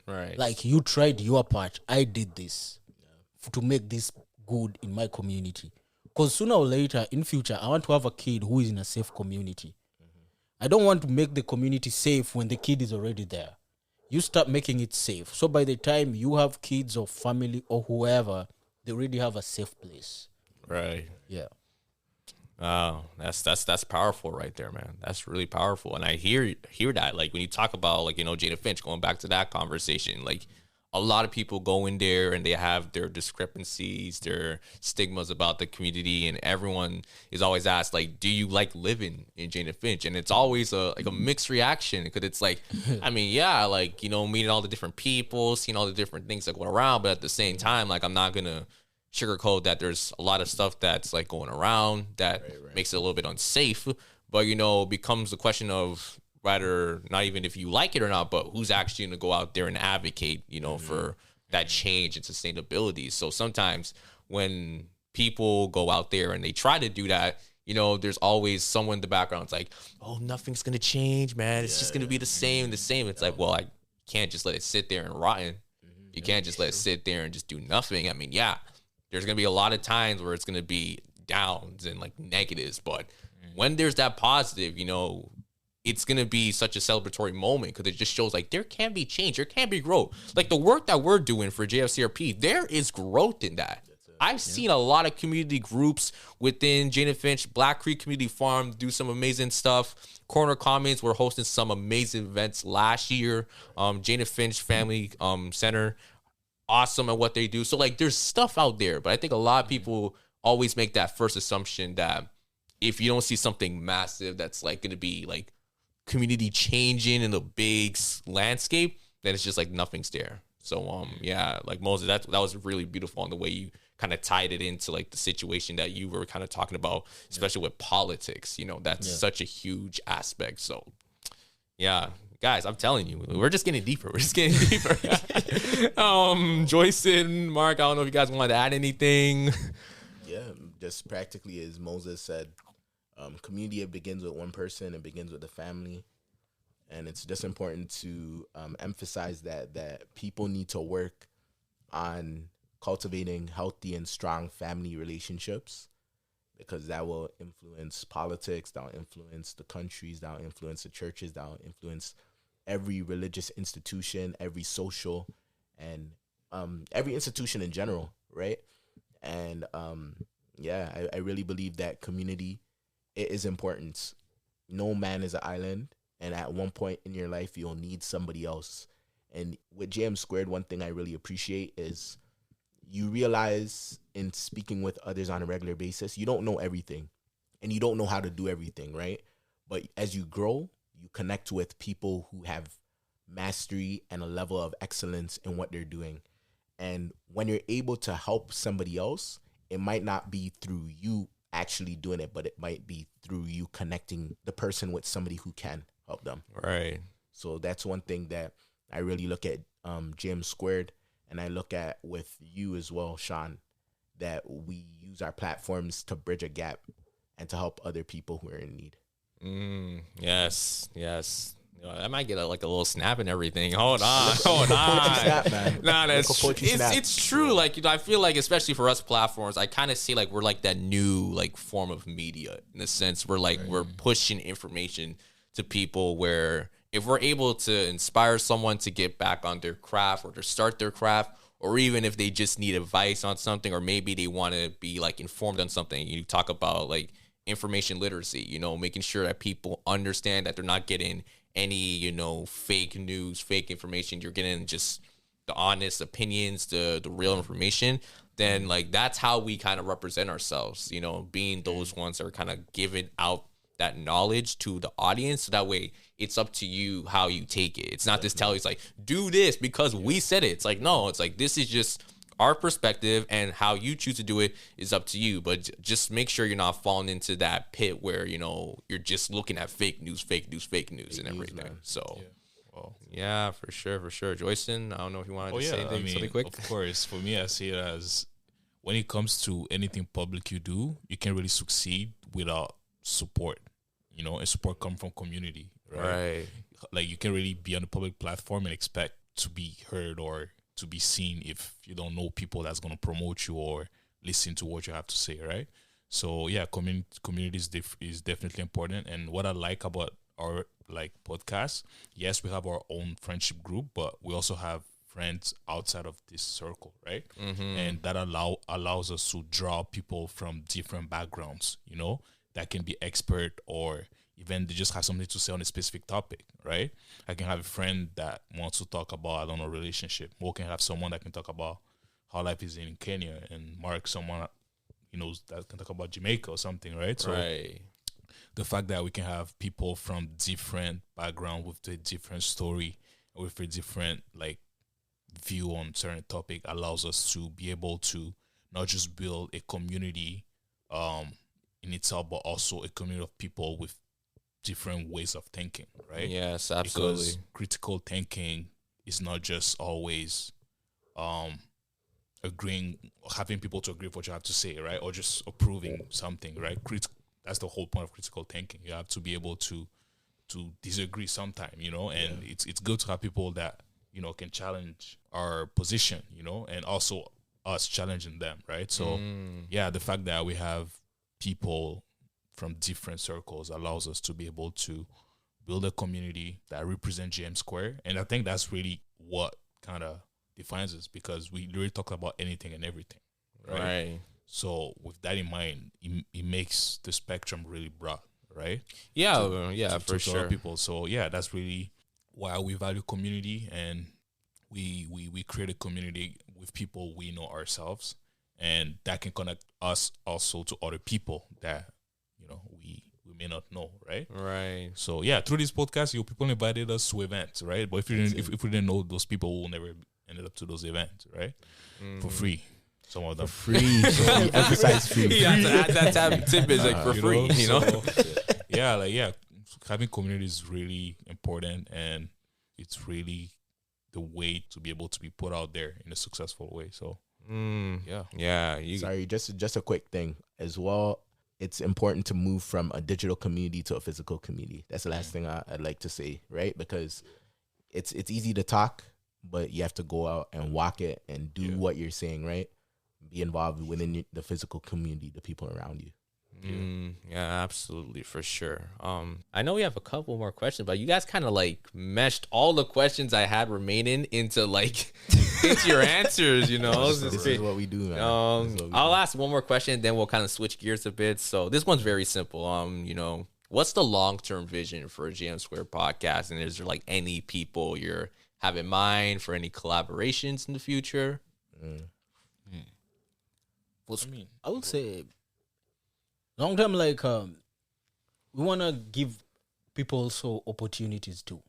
Right. Like you tried your part. I did this to make this good in my community. Because sooner or later, in future, I want to have a kid who is in a safe community. I don't want to make the community safe when the kid is already there. You start making it safe. So by the time you have kids or family or whoever, they already have a safe place. Right. Yeah. Wow, that's powerful right there, man. That's really powerful, and I hear that. Like when you talk about like Jada Finch, going back to that conversation, like a lot of people go in there and they have their discrepancies, their stigmas about the community, and everyone is always asked like, do you like living in Jada Finch? And it's always a mixed reaction, because it's like, I mean, yeah, like meeting all the different people, seeing all the different things that go around, but at the same time, like I'm not gonna sugarcoat that there's a lot of stuff that's like going around that makes it a little bit unsafe. But becomes the question of rather not even if you like it or not, but who's actually going to go out there and advocate for that change and sustainability. So sometimes when people go out there and they try to do that, there's always someone in the background. It's like, oh, nothing's going to change, man. It's just going to be the same. It's like, well, I can't just let it sit there and rotten. You can't just let it sit there and just do nothing. I mean, yeah, there's going to be a lot of times where it's going to be downs and like negatives, but when there's that positive, it's going to be such a celebratory moment, because it just shows like there can be change, there can be growth. Like the work that we're doing for JFCRP, there is growth in that. I've seen a lot of community groups within Jada Finch, Black Creek Community Farm do some amazing stuff. Corner Commons, we're hosting some amazing events last year. Jada Finch Family Center, awesome at what they do. So like there's stuff out there, but I think a lot of people always make that first assumption that if you don't see something massive that's like going to be like community changing in the big landscape, then it's just like nothing's there. So yeah, like Moses, that was really beautiful on the way you kind of tied it into like the situation that you were kind of talking about, especially with politics. That's such a huge aspect. So yeah, guys, I'm telling you, we're just getting deeper. Joyson, Mark, I don't know if you guys wanted to add anything. Yeah, just practically as Moses said, community, it begins with one person. It begins with the family. And it's just important to emphasize that people need to work on cultivating healthy and strong family relationships, because that will influence politics, that will influence the countries, that will influence the churches, that will influence every religious institution, every social, and every institution in general, right? And I really believe that community, it is important. No man is an island, and at one point in your life, you'll need somebody else. And with JM Squared, one thing I really appreciate is you realize in speaking with others on a regular basis, you don't know everything, and you don't know how to do everything, right? But as you grow, you connect with people who have mastery and a level of excellence in what they're doing. And when you're able to help somebody else, it might not be through you actually doing it, but it might be through you connecting the person with somebody who can help them. Right. So that's one thing that I really look at JM Squared, and I look at with you as well, Sean, that we use our platforms to bridge a gap and to help other people who are in need. Yes. I might get a little snap and everything. Hold on. Nah, it's true. Like, I feel like, especially for us platforms, I kind of see like we're like that new like form of media, in the sense we're like we're pushing information to people, where if we're able to inspire someone to get back on their craft or to start their craft, or even if they just need advice on something, or maybe they want to be like informed on something, you talk about like information literacy, making sure that people understand that they're not getting any, fake news, fake information. You're getting just the honest opinions, the real information. Then like that's how we kind of represent ourselves, being those ones that are kind of giving out that knowledge to the audience. So that way it's up to you how you take it. It's not this tell you, it's like, do this because we said it. It's like, no, it's like, this is just our perspective, and how you choose to do it is up to you. But just make sure you're not falling into that pit where, you're just looking at fake news and everything. So, yeah, for sure. Joyson, I don't know if you wanted to say anything, something quick. Of course, for me, I see it as when it comes to anything public you do, you can't really succeed without support. And support comes from community, right? Like, you can't really be on a public platform and expect to be heard or to be seen if you don't know people that's going to promote you or listen to what you have to say, right? So yeah, community is definitely important. And what I like about our like podcast, yes, we have our own friendship group, but we also have friends outside of this circle, right? And that allows us to draw people from different backgrounds, you know, that can be expert or even they just have something to say on a specific topic, right? I can have a friend that wants to talk about, I don't know, relationship. Or can have someone that can talk about how life is in Kenya, and Mark someone, you know, that can talk about Jamaica or something, right? So the fact that we can have people from different background with a different story, with a different like view on certain topic allows us to be able to not just build a community in itself, but also a community of people with different ways of thinking, right? Yes, absolutely. Because critical thinking is not just always having people to agree with what you have to say, right? Or just approving something, right? That's the whole point of critical thinking. You have to be able to disagree sometime, you know, and it's good to have people that, you know, can challenge our position, you know, and also us challenging them, right? So yeah, the fact that we have people from different circles allows us to be able to build a community that represents GM Square. And I think that's really what kind of defines us, because we really talk about anything and everything, right? So with that in mind, it makes the spectrum really broad, right? Yeah, for sure. People. So yeah, that's really why we value community, and we create a community with people we know ourselves, and that can connect us also to other people that, you know, we may not know, right? Right. So yeah, through this podcast, people invited us to events, right? But if we didn't know those people, we will never ended up to those events, right? For free. Some of them for free. So we emphasize free. That tidbit is like for free, you know? So, having community is really important, and it's really the way to be able to be put out there in a successful way. So Sorry, just a quick thing as well. It's important to move from a digital community to a physical community. That's the last thing I'd like to say, right? Because it's easy to talk, but you have to go out and walk it and do what you're saying, right? Be involved within the physical community, the people around you. Yeah, absolutely, for sure. I know we have a couple more questions, but you guys kind of like meshed all the questions I had remaining into your answers, you know. This is what we do, man. I'll ask one more question, then we'll kind of switch gears a bit. So this one's very simple. You know, what's the long-term vision for GM Square podcast? And is there like any people you're have in mind for any collaborations in the future? I would say long term, like we want to give people also opportunities too.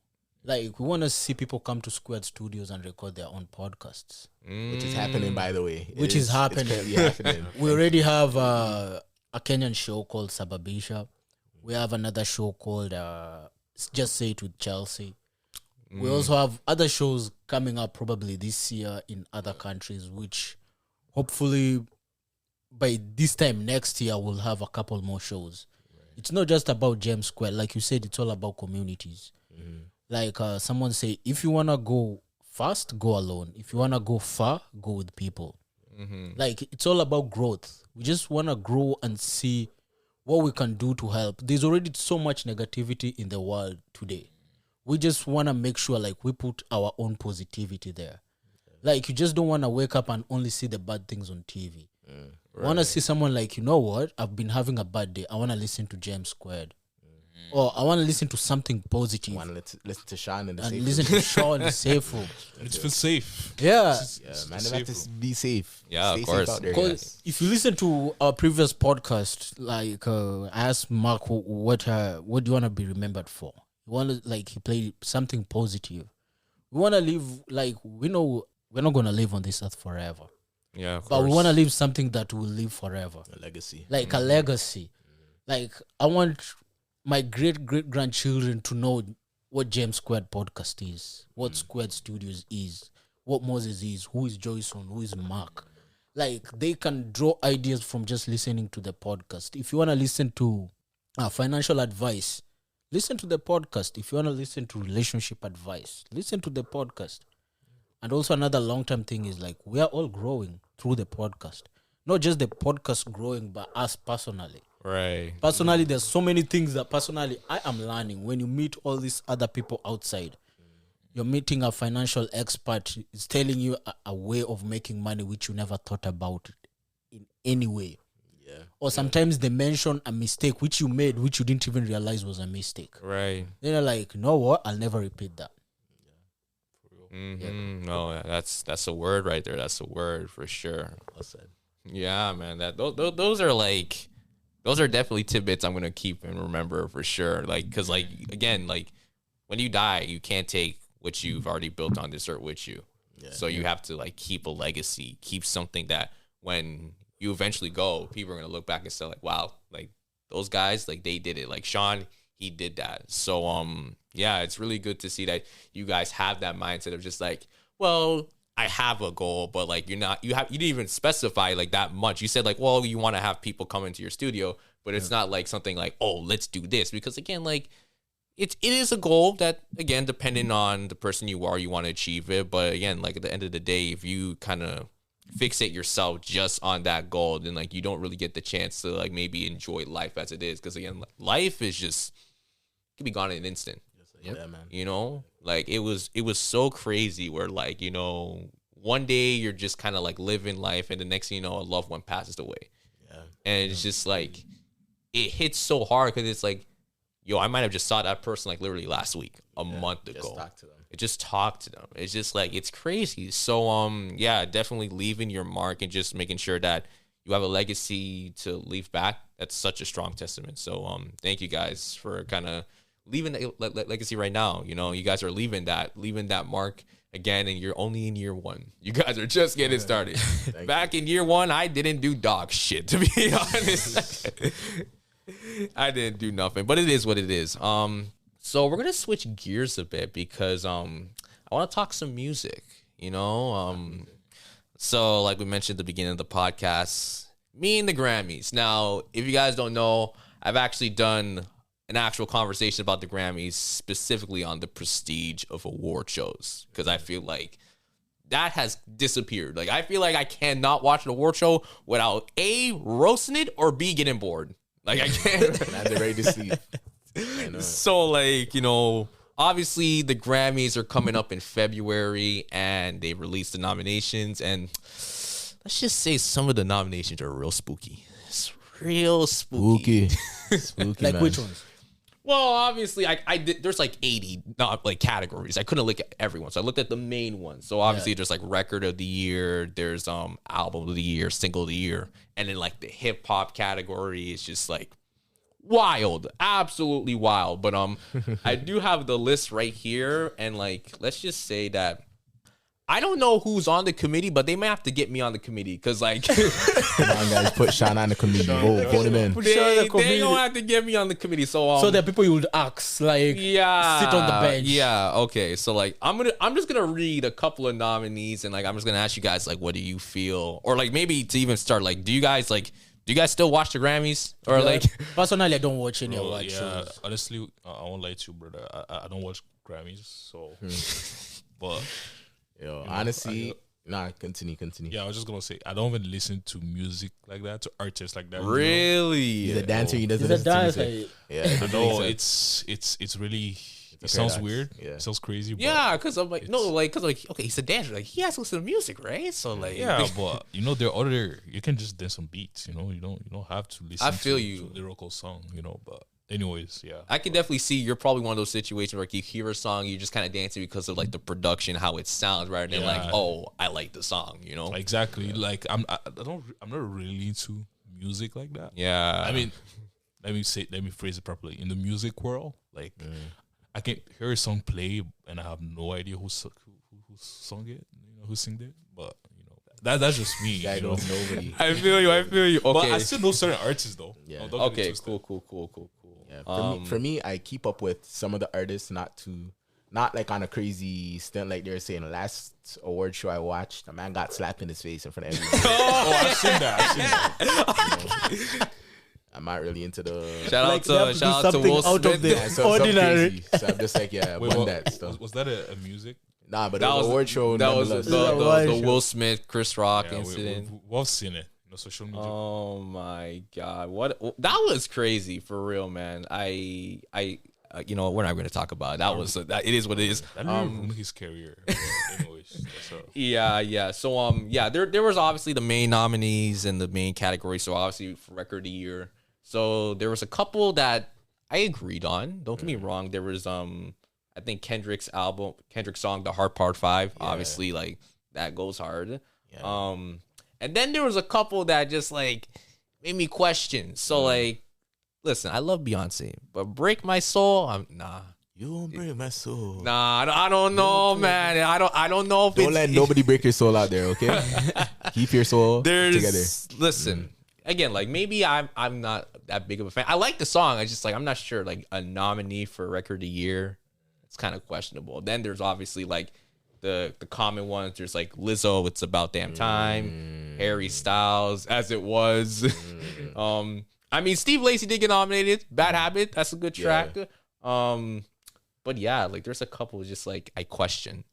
Like we want to see people come to Squared Studios and record their own podcasts, which is happening, by the way. Which is happening. It's happening. We already have a Kenyan show called Sababisha. We have another show called Just Say It with Chelsea. We also have other shows coming up probably this year in other countries, which hopefully by this time next year we'll have a couple more shows. It's not just about James Square. Like you said, it's all about communities. Like someone say, if you want to go fast, go alone. If you want to go far, go with people. Like it's all about growth. We just want to grow and see what we can do to help. There's already so much negativity in the world today. We just want to make sure like we put our own positivity there. Like you just don't want to wake up and only see the bad things on TV. Want to see someone like, you know what, I've been having a bad day. I want to listen to James Squared. Or I want to listen to something positive. I want to listen to Sean and listen to Sean and Seifu. It's feel safe. Yeah. Man, they have to be safe. Yeah, Stay of course. safe out there, Because if you listen to our previous podcast, like I asked Mark, what do you want to be remembered for? You want to he played something positive. We want to live like we know we're not gonna live on this earth forever. Yeah, of but course. we want to leave something that will live forever. A legacy. Like a legacy. Like I want my great grandchildren to know what James Squared podcast is, what Squared Studios is, what Moses is, who is Joyson, who is Mark. Like they can draw ideas from just listening to the podcast. If you want to listen to financial advice, listen to the podcast. If you want to listen to relationship advice, listen to the podcast. And also another long-term thing is like we are all growing through the podcast. not just the podcast growing, but us personally. Right. Personally, there's so many things that personally I am learning. When you meet all these other people outside, you're meeting a financial expert. Is telling you a way of making money which you never thought about in any way. Yeah. Or sometimes they mention a mistake which you made, which you didn't even realize was a mistake. Right. Then you're like, you know what? I'll never repeat that. Mm-hmm. No, that's a word right there. That's a word for sure. Well said. Yeah, man. Those are like, those are definitely tidbits I'm gonna keep and remember for sure. Like, cause like again, like when you die, you can't take what you've already built on this earth with you. Yeah. So you have to like keep a legacy, keep something that when you eventually go, people are gonna look back and say like, wow, like those guys, like they did it. Like Sean, he did that. So yeah, it's really good to see that you guys have that mindset of just like, well, I have a goal, but like you didn't even specify like that much. You said like, well, you want to have people come into your studio, but it's not like something like, oh, let's do this, because again, like it is a goal that, again, depending on the person you are, you want to achieve it. But again, like at the end of the day, if you kind of fixate yourself just on that goal, then like you don't really get the chance to like maybe enjoy life as it is, because again, life is just can be gone in an instant. Yeah, man. You know, like it was so crazy where like, you know, one day you're just kind of like living life, and the next thing you know, a loved one passes away. Yeah. And it's just like, it hits so hard because it's like, yo, I might have just saw that person like literally last week, a month ago. Just talk to them. Just talk to them. It's just like, it's crazy. So yeah, definitely leaving your mark and just making sure that you have a legacy to leave back. That's such a strong testament. So thank you guys for kind of leaving the legacy right now. You know, you guys are leaving that mark again, and you're only in year one. You guys are just getting started. Back in year one, I didn't do dog shit, to be honest. I didn't do nothing, but it is what it is. So we're gonna switch gears a bit because I want to talk some music. You know, so like we mentioned at the beginning of the podcast, me and the Grammys. Now, if you guys don't know, I've actually done an actual conversation about the Grammys, specifically on the prestige of award shows, because I feel like that has disappeared. Like, I feel like I cannot watch an award show without A, roasting it, or B, getting bored. Like, I can't. Now they're ready to sleep. So, like, you know, obviously the Grammys are coming up in February, and they released the nominations, and let's just say some of the nominations are real spooky. It's real spooky. Spooky, Like man. which ones? Well, obviously, I did, there's like 80 not like categories. I couldn't look at everyone, so I looked at the main ones. So obviously, there's like record of the year, there's album of the year, single of the year, and then like the hip hop category is just like wild, absolutely wild. But I do have the list right here, and like let's just say that I don't know who's on the committee, but they may have to get me on the committee, because like Come on, guys, put Sean on the committee. Vote him in. they don't have to get me on the committee. So So the people you would ask, like, yeah, sit on the bench. Yeah, okay. So like I'm just gonna read a couple of nominees, and like I'm just gonna ask you guys like, what do you feel, or like maybe to even start, like do you guys still watch the Grammys, or like Personally, I don't watch any award yeah, shows. honestly, I won't lie to you, brother. I don't watch Grammys, so but Yo, honestly, continue. yeah, I was just gonna say I don't even listen to music like that, to artists like that. really? He's a dancer. He doesn't It's a listen to dance. music. Like, Yeah, I it know makes sense. it's really. a It sounds paradox. weird. Yeah. It sounds crazy. But Yeah, because I'm like okay, he's a dancer. Like he has to listen to music, right? So like yeah, but you know, there are other. You can just dance some beats. You know, you don't have to listen. I feel to, you. to lyrical song. You know, but anyways, yeah. I can definitely see you're probably one of those situations where like, you hear a song, you just kind of dancing because of like the production, how it sounds, rather than like, Yeah. oh, I like the song, you know? Exactly. Like I'm not really into music like that. Yeah. I mean, let me phrase it properly. In the music world, like I can hear a song play and I have no idea who sung it, you know, who sing it. But you know, that's just me. Guy you know? knows nobody. I feel you. Okay. But I still know certain artists though. Yeah. Don't get it Okay. twisted. Cool. Yeah, for me, I keep up with some of the artists, not like on a crazy stunt like they were saying. Last award show I watched, a man got slapped in his face in front of everybody. Oh, I've seen that. You know? I'm not really into the Shout Like, they have to do something Will out of Smith. the yeah, so ordinary. crazy. So I'm just like, yeah, Wait, won that stuff. was that a music? Nah, but That it was was an award show. That was nonetheless. the Will Smith, Chris Rock Yeah, incident. we've seen it. social media. Oh my God! What that was crazy for real, man. You know, we're not going to talk about it. That was that. It is what it is. That ruined his career. Anyways, that's all. Yeah. So yeah, there was obviously the main nominees and the main category. So obviously for record of the year. So there was a couple that I agreed on. Don't get me wrong. There was I think Kendrick's song, The Heart Part 5. Yeah. Obviously, like that goes hard. Yeah. And then there was a couple that just like made me question. So like, listen, I love Beyonce, but Break My Soul, nah. You won't break my soul. Nah, I don't know, man. I don't know if Don't let nobody break your soul out there, okay? Keep your soul together. Listen, again, like maybe I'm not that big of a fan. I like the song. I just like I'm not sure. Like a nominee for record of the year, it's kind of questionable. Then there's obviously like the common ones. There's like Lizzo, It's About Damn Time, Harry Styles, As It Was. I mean, Steve Lacy did get nominated. Bad Habit, that's a good track. But yeah, like there's a couple just like I question.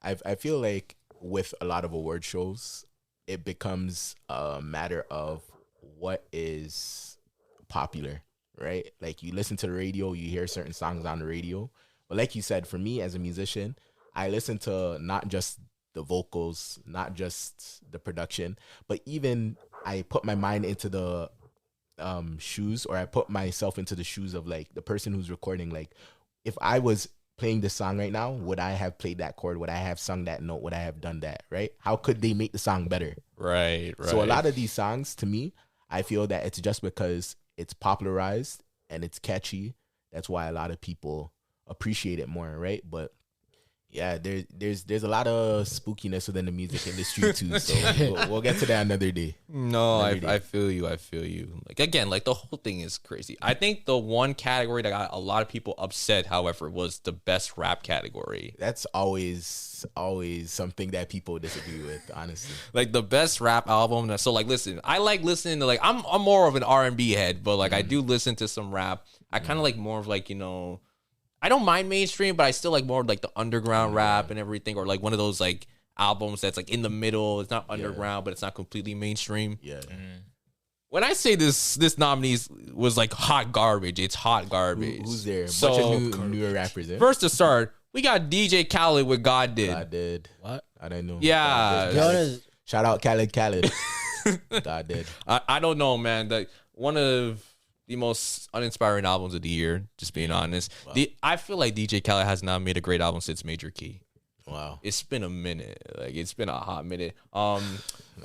I feel like with a lot of award shows, it becomes a matter of what is popular, right? Like you listen to the radio, you hear certain songs on the radio. But like you said, for me as a musician, I listen to not just the vocals, not just the production, but even I put my mind into the shoes, or I put myself into the shoes of like the person who's recording. Like if I was playing this song right now, would I have played that chord? Would I have sung that note? Would I have done that? Right? How could they make the song better? Right. So a lot of these songs, to me, I feel that it's just because it's popularized and it's catchy. That's why a lot of people appreciate it more, right? But yeah, there's a lot of spookiness within the music industry too. So we'll get to that another day. No, I feel you. Like again, like the whole thing is crazy. I think the one category that got a lot of people upset, however, was the best rap category. That's always something that people disagree with, honestly. Like the best rap album. So like, listen, I like listening to like I'm more of an R&B head, but like I do listen to some rap. I kind of like more of like, you know, I don't mind mainstream, but I still like more like the underground rap and everything, or like one of those like albums that's like in the middle. It's not underground, but it's not completely mainstream. Yeah. When I say this nominees was like hot garbage, it's hot garbage. Who's there? So, Bunch of newer rappers. First to start, we got DJ Khaled with God Did. God did. What? I don't know. Yeah. God shout out Khaled. God did. I don't know, man. Like one of the most uninspiring albums of the year, just being honest. Wow. I feel like DJ Khaled has not made a great album since Major Key. Wow. It's been a minute. Like it's been a hot minute.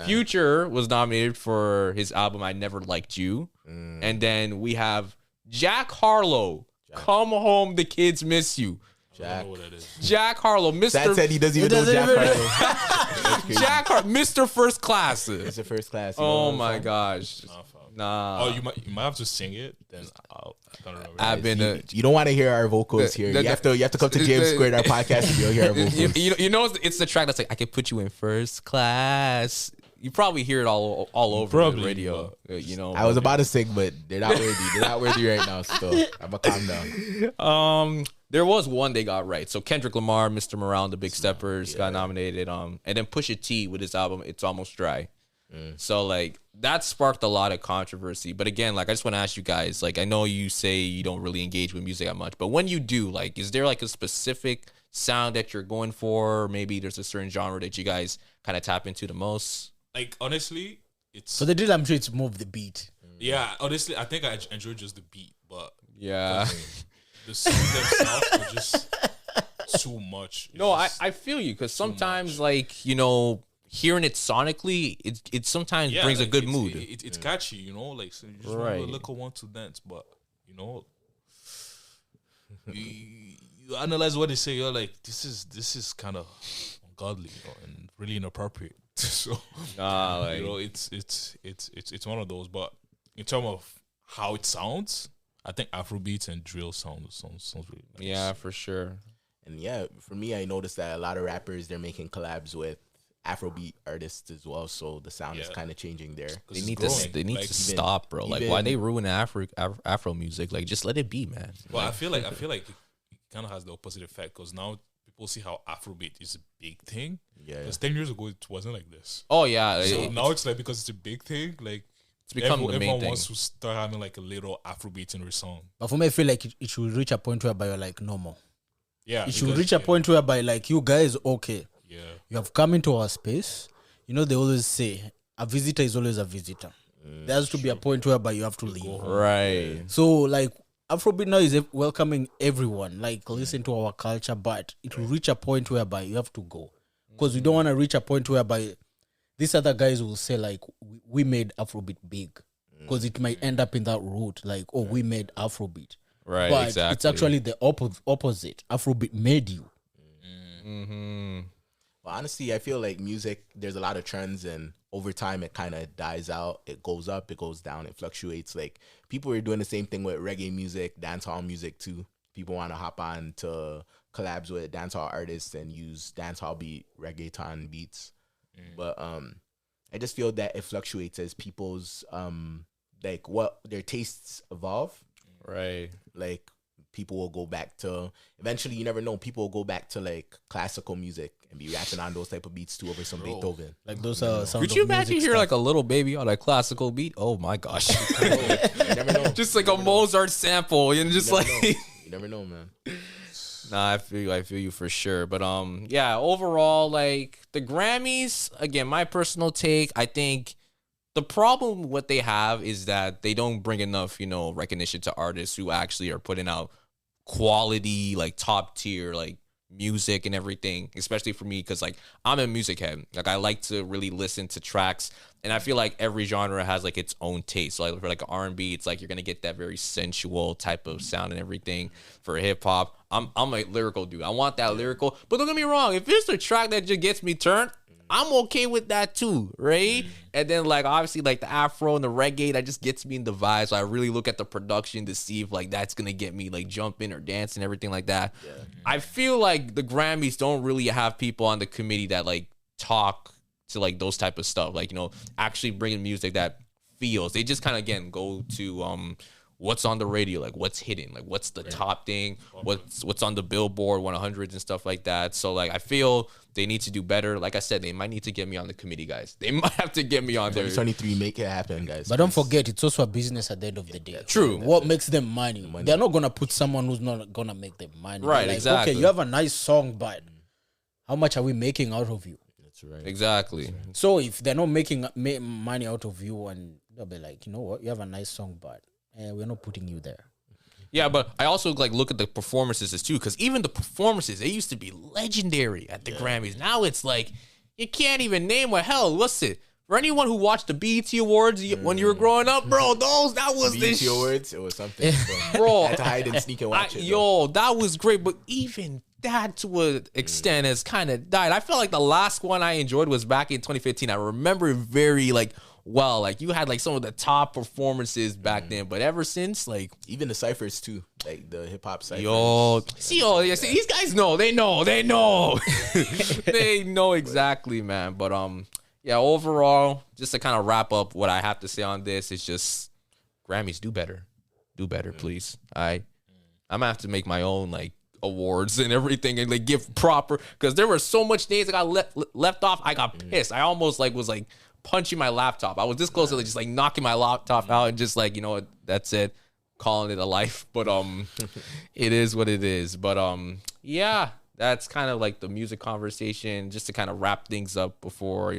Future was nominated for his album I Never Liked You. And then we have Jack Harlow. Come Home, The Kids Miss You. I don't know what that is. Jack Harlow, Mr. That said he doesn't even know Jack Harlow. Jack Harlow, Mr. First Class. It's a first class. Oh my gosh. Nah. Oh, you might have to sing it. Then I don't remember. I've been You don't want to hear our vocals here. You have to come to James Squared, our podcast, and you'll hear our vocals. You know, it's the track that's like, I could put you in first class. You probably hear it all over the radio. You know, I was about to sing, but they're not worthy. They're not worthy right now. So I'm gonna calm down. There was one they got right. So Kendrick Lamar, Mr. Morale, The Big Steppers got nominated. And then Pusha T with his album It's Almost Dry. So like that sparked a lot of controversy. But again, like I just want to ask you guys, like I know you say you don't really engage with music that much, but when you do, like, is there like a specific sound that you're going for? Or maybe there's a certain genre that you guys kind of tap into the most? Like honestly, it's So they did, I'm sure, to move the beat. yeah. Honestly, I think I enjoy just the beat, but Yeah. the song themselves are just too much. It's No, just- I feel you, because sometimes like, you know, hearing it sonically, it sometimes brings a like, good it's, mood. It's catchy, you know. Like so you just want Right. a little one to dance, but you know, you analyze what they say. You're like, this is kind of ungodly, you know, and really inappropriate. So Nah, like, you know, it's one of those. But in terms of how it sounds, I think Afrobeats and drill sounds really nice. yeah, for sure. And yeah, for me, I noticed that a lot of rappers, they're making collabs with Afrobeat artists as well. So the sound is Yeah. kind of changing there. 'Cause They it's need growing. to. They need Like, to stop, bro. Like, why they ruin Afro music? Like, just let it be, man. But I feel like it kind of has the opposite effect because now people see how Afrobeat is a big thing. Yeah. Because 10 years ago, it wasn't like this. Oh yeah, So now it's like, because it's a big thing, like, it's become the main everyone thing. wants to start having like a little Afrobeat in their song. But for me, I feel like it should reach a point whereby you're like, no more. Yeah. It should because- reach a point whereby like, you guys, okay, Yeah. you have come into our space. You know, they always say a visitor is always a visitor. There has to be a point whereby you have to leave. Right. So like Afrobeat now is welcoming everyone. Like listen to our culture, but it will reach a point whereby you have to go, because we don't want to reach a point whereby these other guys will say like we made Afrobeat big, because it might end up in that route like, oh, we made Afrobeat, Right. but exactly. it's actually the opposite. Afrobeat made you. Well, honestly, I feel like music, there's a lot of trends, and over time it kind of dies out. It goes up, it goes down, it fluctuates. Like, people are doing the same thing with reggae music, dancehall music too. People want to hop on to collabs with dancehall artists and use dancehall beat, reggaeton beats. But I just feel that it fluctuates as people's like what their tastes evolve. Right. Like, people will go back to, eventually, you never know, people will go back to like classical music and be rapping on those type of beats too, over some Beethoven. Like those are some. Could you imagine hear like a little baby on a classical beat? Oh my gosh. You never know. Just like a Mozart sample and just You like never know. You never know, man. Nah, I feel you for sure. But yeah, overall, like the Grammys, again, my personal take, I think the problem what they have is that they don't bring enough, recognition to artists who actually are putting out quality, like top tier, like music and everything, especially for me, because like I'm a music head. Like I like to really listen to tracks, and I feel like every genre has like its own taste. So like for like R&B, it's like you're gonna get that very sensual type of sound and everything. For hip hop, I'm a lyrical dude. I want that lyrical, but don't get me wrong, if it's a track that just gets me turned, I'm okay with that too, right? And then like obviously like the Afro and the reggae, that just gets me in the vibe. So I really look at the production to see if like that's gonna get me like jumping or dancing, everything like that. Yeah. I feel like the Grammys don't really have people on the committee that like talk to like those type of stuff, like actually bringing music that feels. They just kind of again go to what's on the radio, like what's hitting, like what's the top thing, what's on the Billboard 100s and stuff like that. So like I feel they need to do better. Like I said, they might need to get me on the committee, guys. They might have to get me on there. 2023, make it happen, guys. But don't forget, it's also a business at the end of the day. True. What makes them money? They're not gonna put someone who's not gonna make them money. Right, Like, exactly. Okay, you have a nice song, but how much are we making out of you? That's right. Exactly. So if they're not making money out of you, and they'll be like, you know what, you have a nice song, but we're not putting you there. Yeah, but I also like look at the performances too, because even the performances, they used to be legendary at the Grammys. Now it's like you can't even name what hell. What's it? For anyone who watched the BET Awards when you were growing up, bro, that was the BET Awards, it was something. bro. I had to hide and sneak and watch it. That was great, but even that to an extent has kind of died. I felt like the last one I enjoyed was back in 2015. I remember it very well, like you had like some of the top performances back then, but ever since, like Even the ciphers too, like the hip hop ciphers. see, these guys know, they know, they know exactly, man. But yeah, overall, just to kind of wrap up what I have to say on this is just Grammys, do better, please. I'm gonna have to make my own like awards and everything and like give proper, because there were so much days I got left off. I got pissed. I almost like was like punching my laptop. I was this close to just like knocking my laptop out and just like, that's it, calling it a life. But it is what it is. But yeah, that's kind of like the music conversation, just to kind of wrap things up before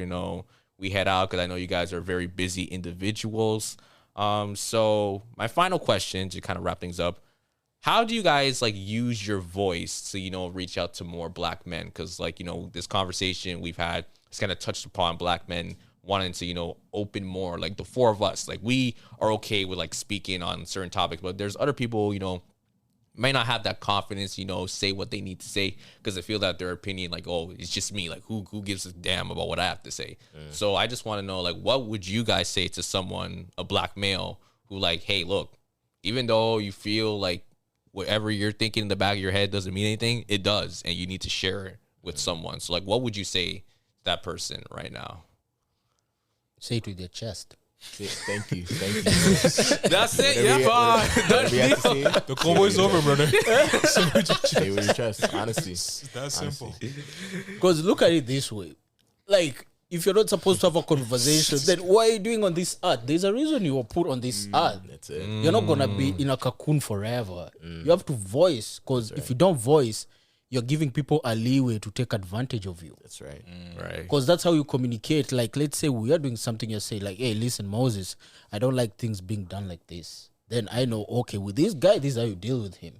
we head out, because I know you guys are very busy individuals. So my final question to kind of wrap things up: how do you guys like use your voice to reach out to more Black men? Because like this conversation we've had has kind of touched upon Black men wanting to open more. Like the four of us, like we are okay with like speaking on certain topics, but there's other people may not have that confidence say what they need to say, because they feel that their opinion, like, oh, it's just me, like who gives a damn about what I have to say. So I just want to know, like, what would you guys say to someone, a Black male, who like, hey, look, even though you feel like whatever you're thinking in the back of your head doesn't mean anything, it does, and you need to share it with someone. So like, what would you say to that person right now? Say it with your chest. Thank you. That's it. Whatever Yeah, bye. whatever you have to say, The convoy's over, brother. say with your chest. Honestly, That's simple. Because look at it this way. Like, if you're not supposed to have a conversation, then what are you doing on this earth? There's a reason you were put on this earth. that's it. You're not going to be in a cocoon forever. You have to voice. Because if you don't voice, you're giving people a leeway to take advantage of you. That's right. Right. Because that's how you communicate. Like, let's say we are doing something, you say, like, hey, listen, Moses, I don't like things being done like this. Then I know, okay, with this guy, this is how you deal with him.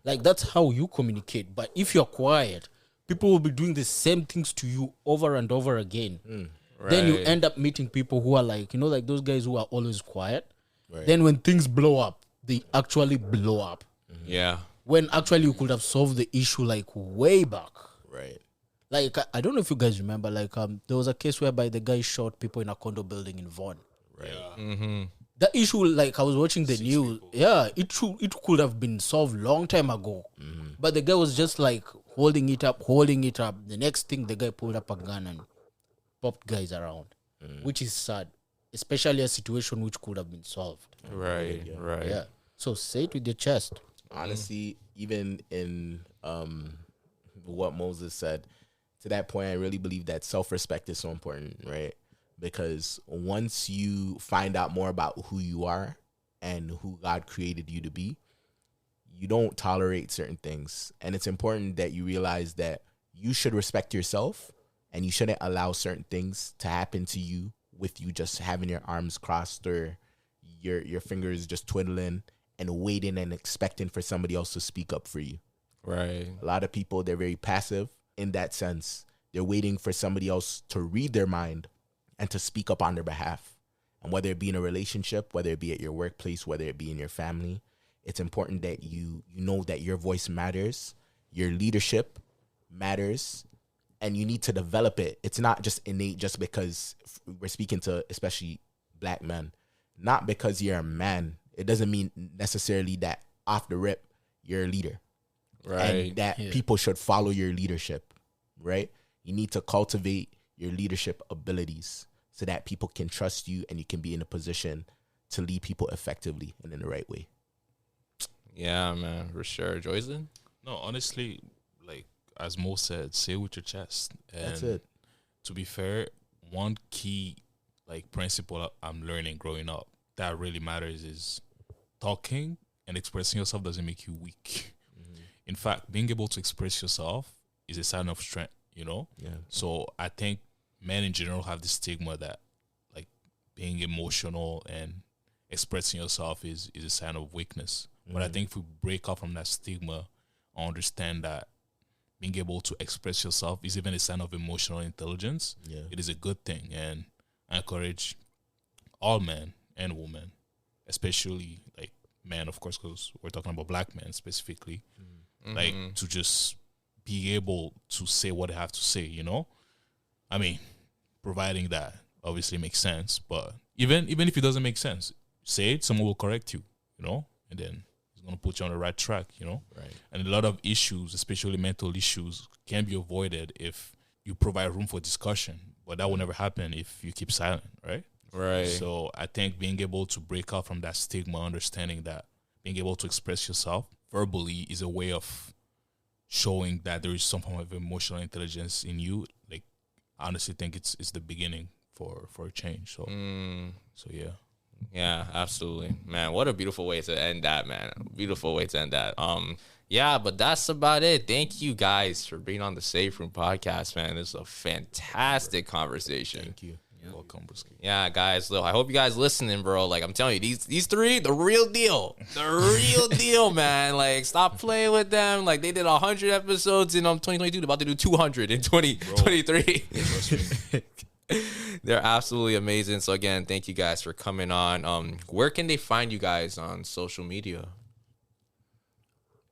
Like, that's how you communicate. But if you're quiet, people will be doing the same things to you over and over again. Then you Right. end up meeting people who are like, you know, like those guys who are always quiet. Right. Then when things blow up, they actually blow up. Yeah. When actually you could have solved the issue like way back. Right. Like, I don't know if you guys remember, like, there was a case whereby the guy shot people in a condo building in Vaughan. Right. The issue, like, I was watching the news. Yeah, it could have been solved long time ago. But the guy was just like holding it up. The next thing, the guy pulled up a gun and popped guys around, which is sad, especially a situation which could have been solved. Right. Right. Yeah. So say it with your chest. Honestly, even in what Moses said, to that point, I really believe that self-respect is so important, right? Because once you find out more about who you are and who God created you to be, you don't tolerate certain things. And it's important that you realize that you should respect yourself and you shouldn't allow certain things to happen to you with you just having your arms crossed or your fingers just twiddling and waiting and expecting for somebody else to speak up for you. Right. A lot of people, they're very passive in that sense. They're waiting for somebody else to read their mind and to speak up on their behalf. And whether it be in a relationship, whether it be at your workplace, whether it be in your family, it's important that you know that your voice matters, your leadership matters, and you need to develop it. It's not just innate just because we're speaking to especially black men. Not because you're a man. It doesn't mean necessarily that off the rip, you're a leader. Right. And that people should follow your leadership, right? You need to cultivate your leadership abilities so that people can trust you and you can be in a position to lead people effectively and in the right way. Yeah, man, for sure. Joyson? No, honestly, like as Mo said, say it with your chest. And That's it. to be fair, one key like principle I'm learning growing up that really matters is talking and expressing yourself doesn't make you weak. In fact, being able to express yourself is a sign of strength, you know? Yeah. So I think men in general have this stigma that like being emotional and expressing yourself is a sign of weakness. But I think if we break off from that stigma, I understand that being able to express yourself is even a sign of emotional intelligence. Yeah. It is a good thing. And I encourage all men and women, especially like men, of course, because we're talking about black men specifically, like to just be able to say what they have to say, you know? I mean, providing that obviously makes sense, but even if it doesn't make sense, say it, someone will correct you, you know? And then it's going to put you on the right track, you know? Right. And a lot of issues, especially mental issues, can be avoided if you provide room for discussion. But that will never happen if you keep silent, right? Right. So I think being able to break out from that stigma, understanding that being able to express yourself verbally is a way of showing that there is some form of emotional intelligence in you. Like, I honestly think it's the beginning for a change. So, so yeah. Yeah, absolutely. Man, what a beautiful way to end that, man. Beautiful way to end that. Yeah, but that's about it. Thank you guys for being on the Safe Room podcast, man. This is a fantastic conversation. Thank you. You're welcome, Brisky. Yeah, guys, look, I hope you guys listening, bro. Like, I'm telling you, these three, the real deal. The real deal, man. Like, stop playing with them. Like, they did 100 episodes in 2022. They're about to do 200 in 2023. Trust me. They're absolutely amazing. So, again, thank you guys for coming on. Where can they find you guys on social media?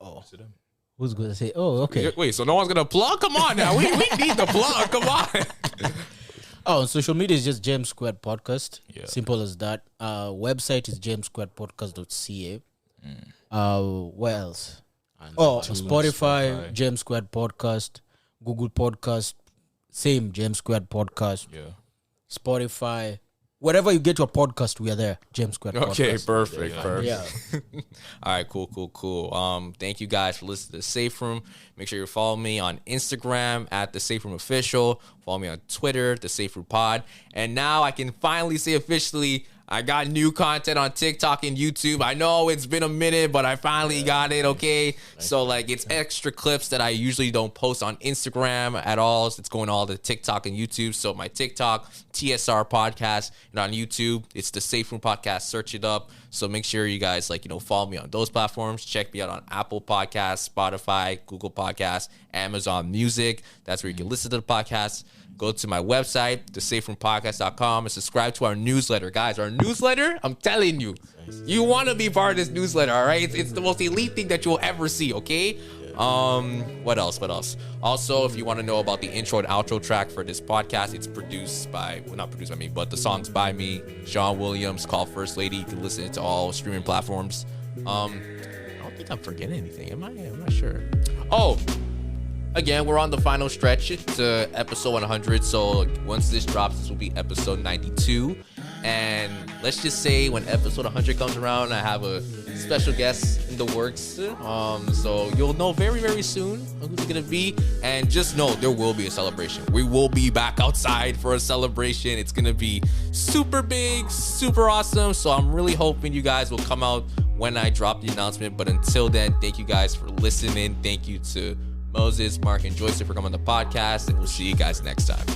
Oh, who's going to say, oh, okay. Wait, so no one's going to plug? Come on now. We need the plug. Come on. Oh, social media is just James Squared Podcast. Yeah. Simple as that. Website is jamessquaredpodcast.ca. What else? Oh, Spotify, James Squared Podcast, Google Podcast, same James Squared Podcast, Yeah. Spotify, wherever you get your podcast, we are there. James Squared Okay, Podcast. perfect. Yeah. All right, cool. Thank you guys for listening to The Safe Room. Make sure you follow me on Instagram at The Safe Room Official. Follow me on Twitter, The Safe Room Pod. And now I can finally say officially, I got new content on TikTok and YouTube. I know it's been a minute, but I finally got it, okay? So, like, it's extra clips that I usually don't post on Instagram at all. So it's going all to TikTok and YouTube. So my TikTok, TSR Podcast, and on YouTube, it's The Safe Room Podcast. Search it up. So make sure you guys, like, follow me on those platforms. Check me out on Apple Podcasts, Spotify, Google Podcasts, Amazon Music. That's where you can listen to the podcast. Go to my website, thesaferoompodcast.com, and subscribe to our newsletter. Guys, our newsletter, I'm telling you, you want to be part of this newsletter, all right? It's the most elite thing that you'll ever see, okay? What else? Also, if you want to know about the intro and outro track for this podcast, it's produced by, well, not produced by me, but the song's by me, Sean Williams, called First Lady. You can listen to all streaming platforms. I don't think I'm forgetting anything, am I? I'm not sure. Oh, again, we're on the final stretch to episode 100. So once this drops, this will be episode 92. And let's just say when episode 100 comes around, I have a special guest in the works. So you'll know very, very soon who's it going to be. And just know there will be a celebration. We will be back outside for a celebration. It's going to be super big, super awesome. So I'm really hoping you guys will come out when I drop the announcement. But until then, thank you guys for listening. Thank you to Moses, Mark, and Joyson for coming on the podcast, and we'll see you guys next time.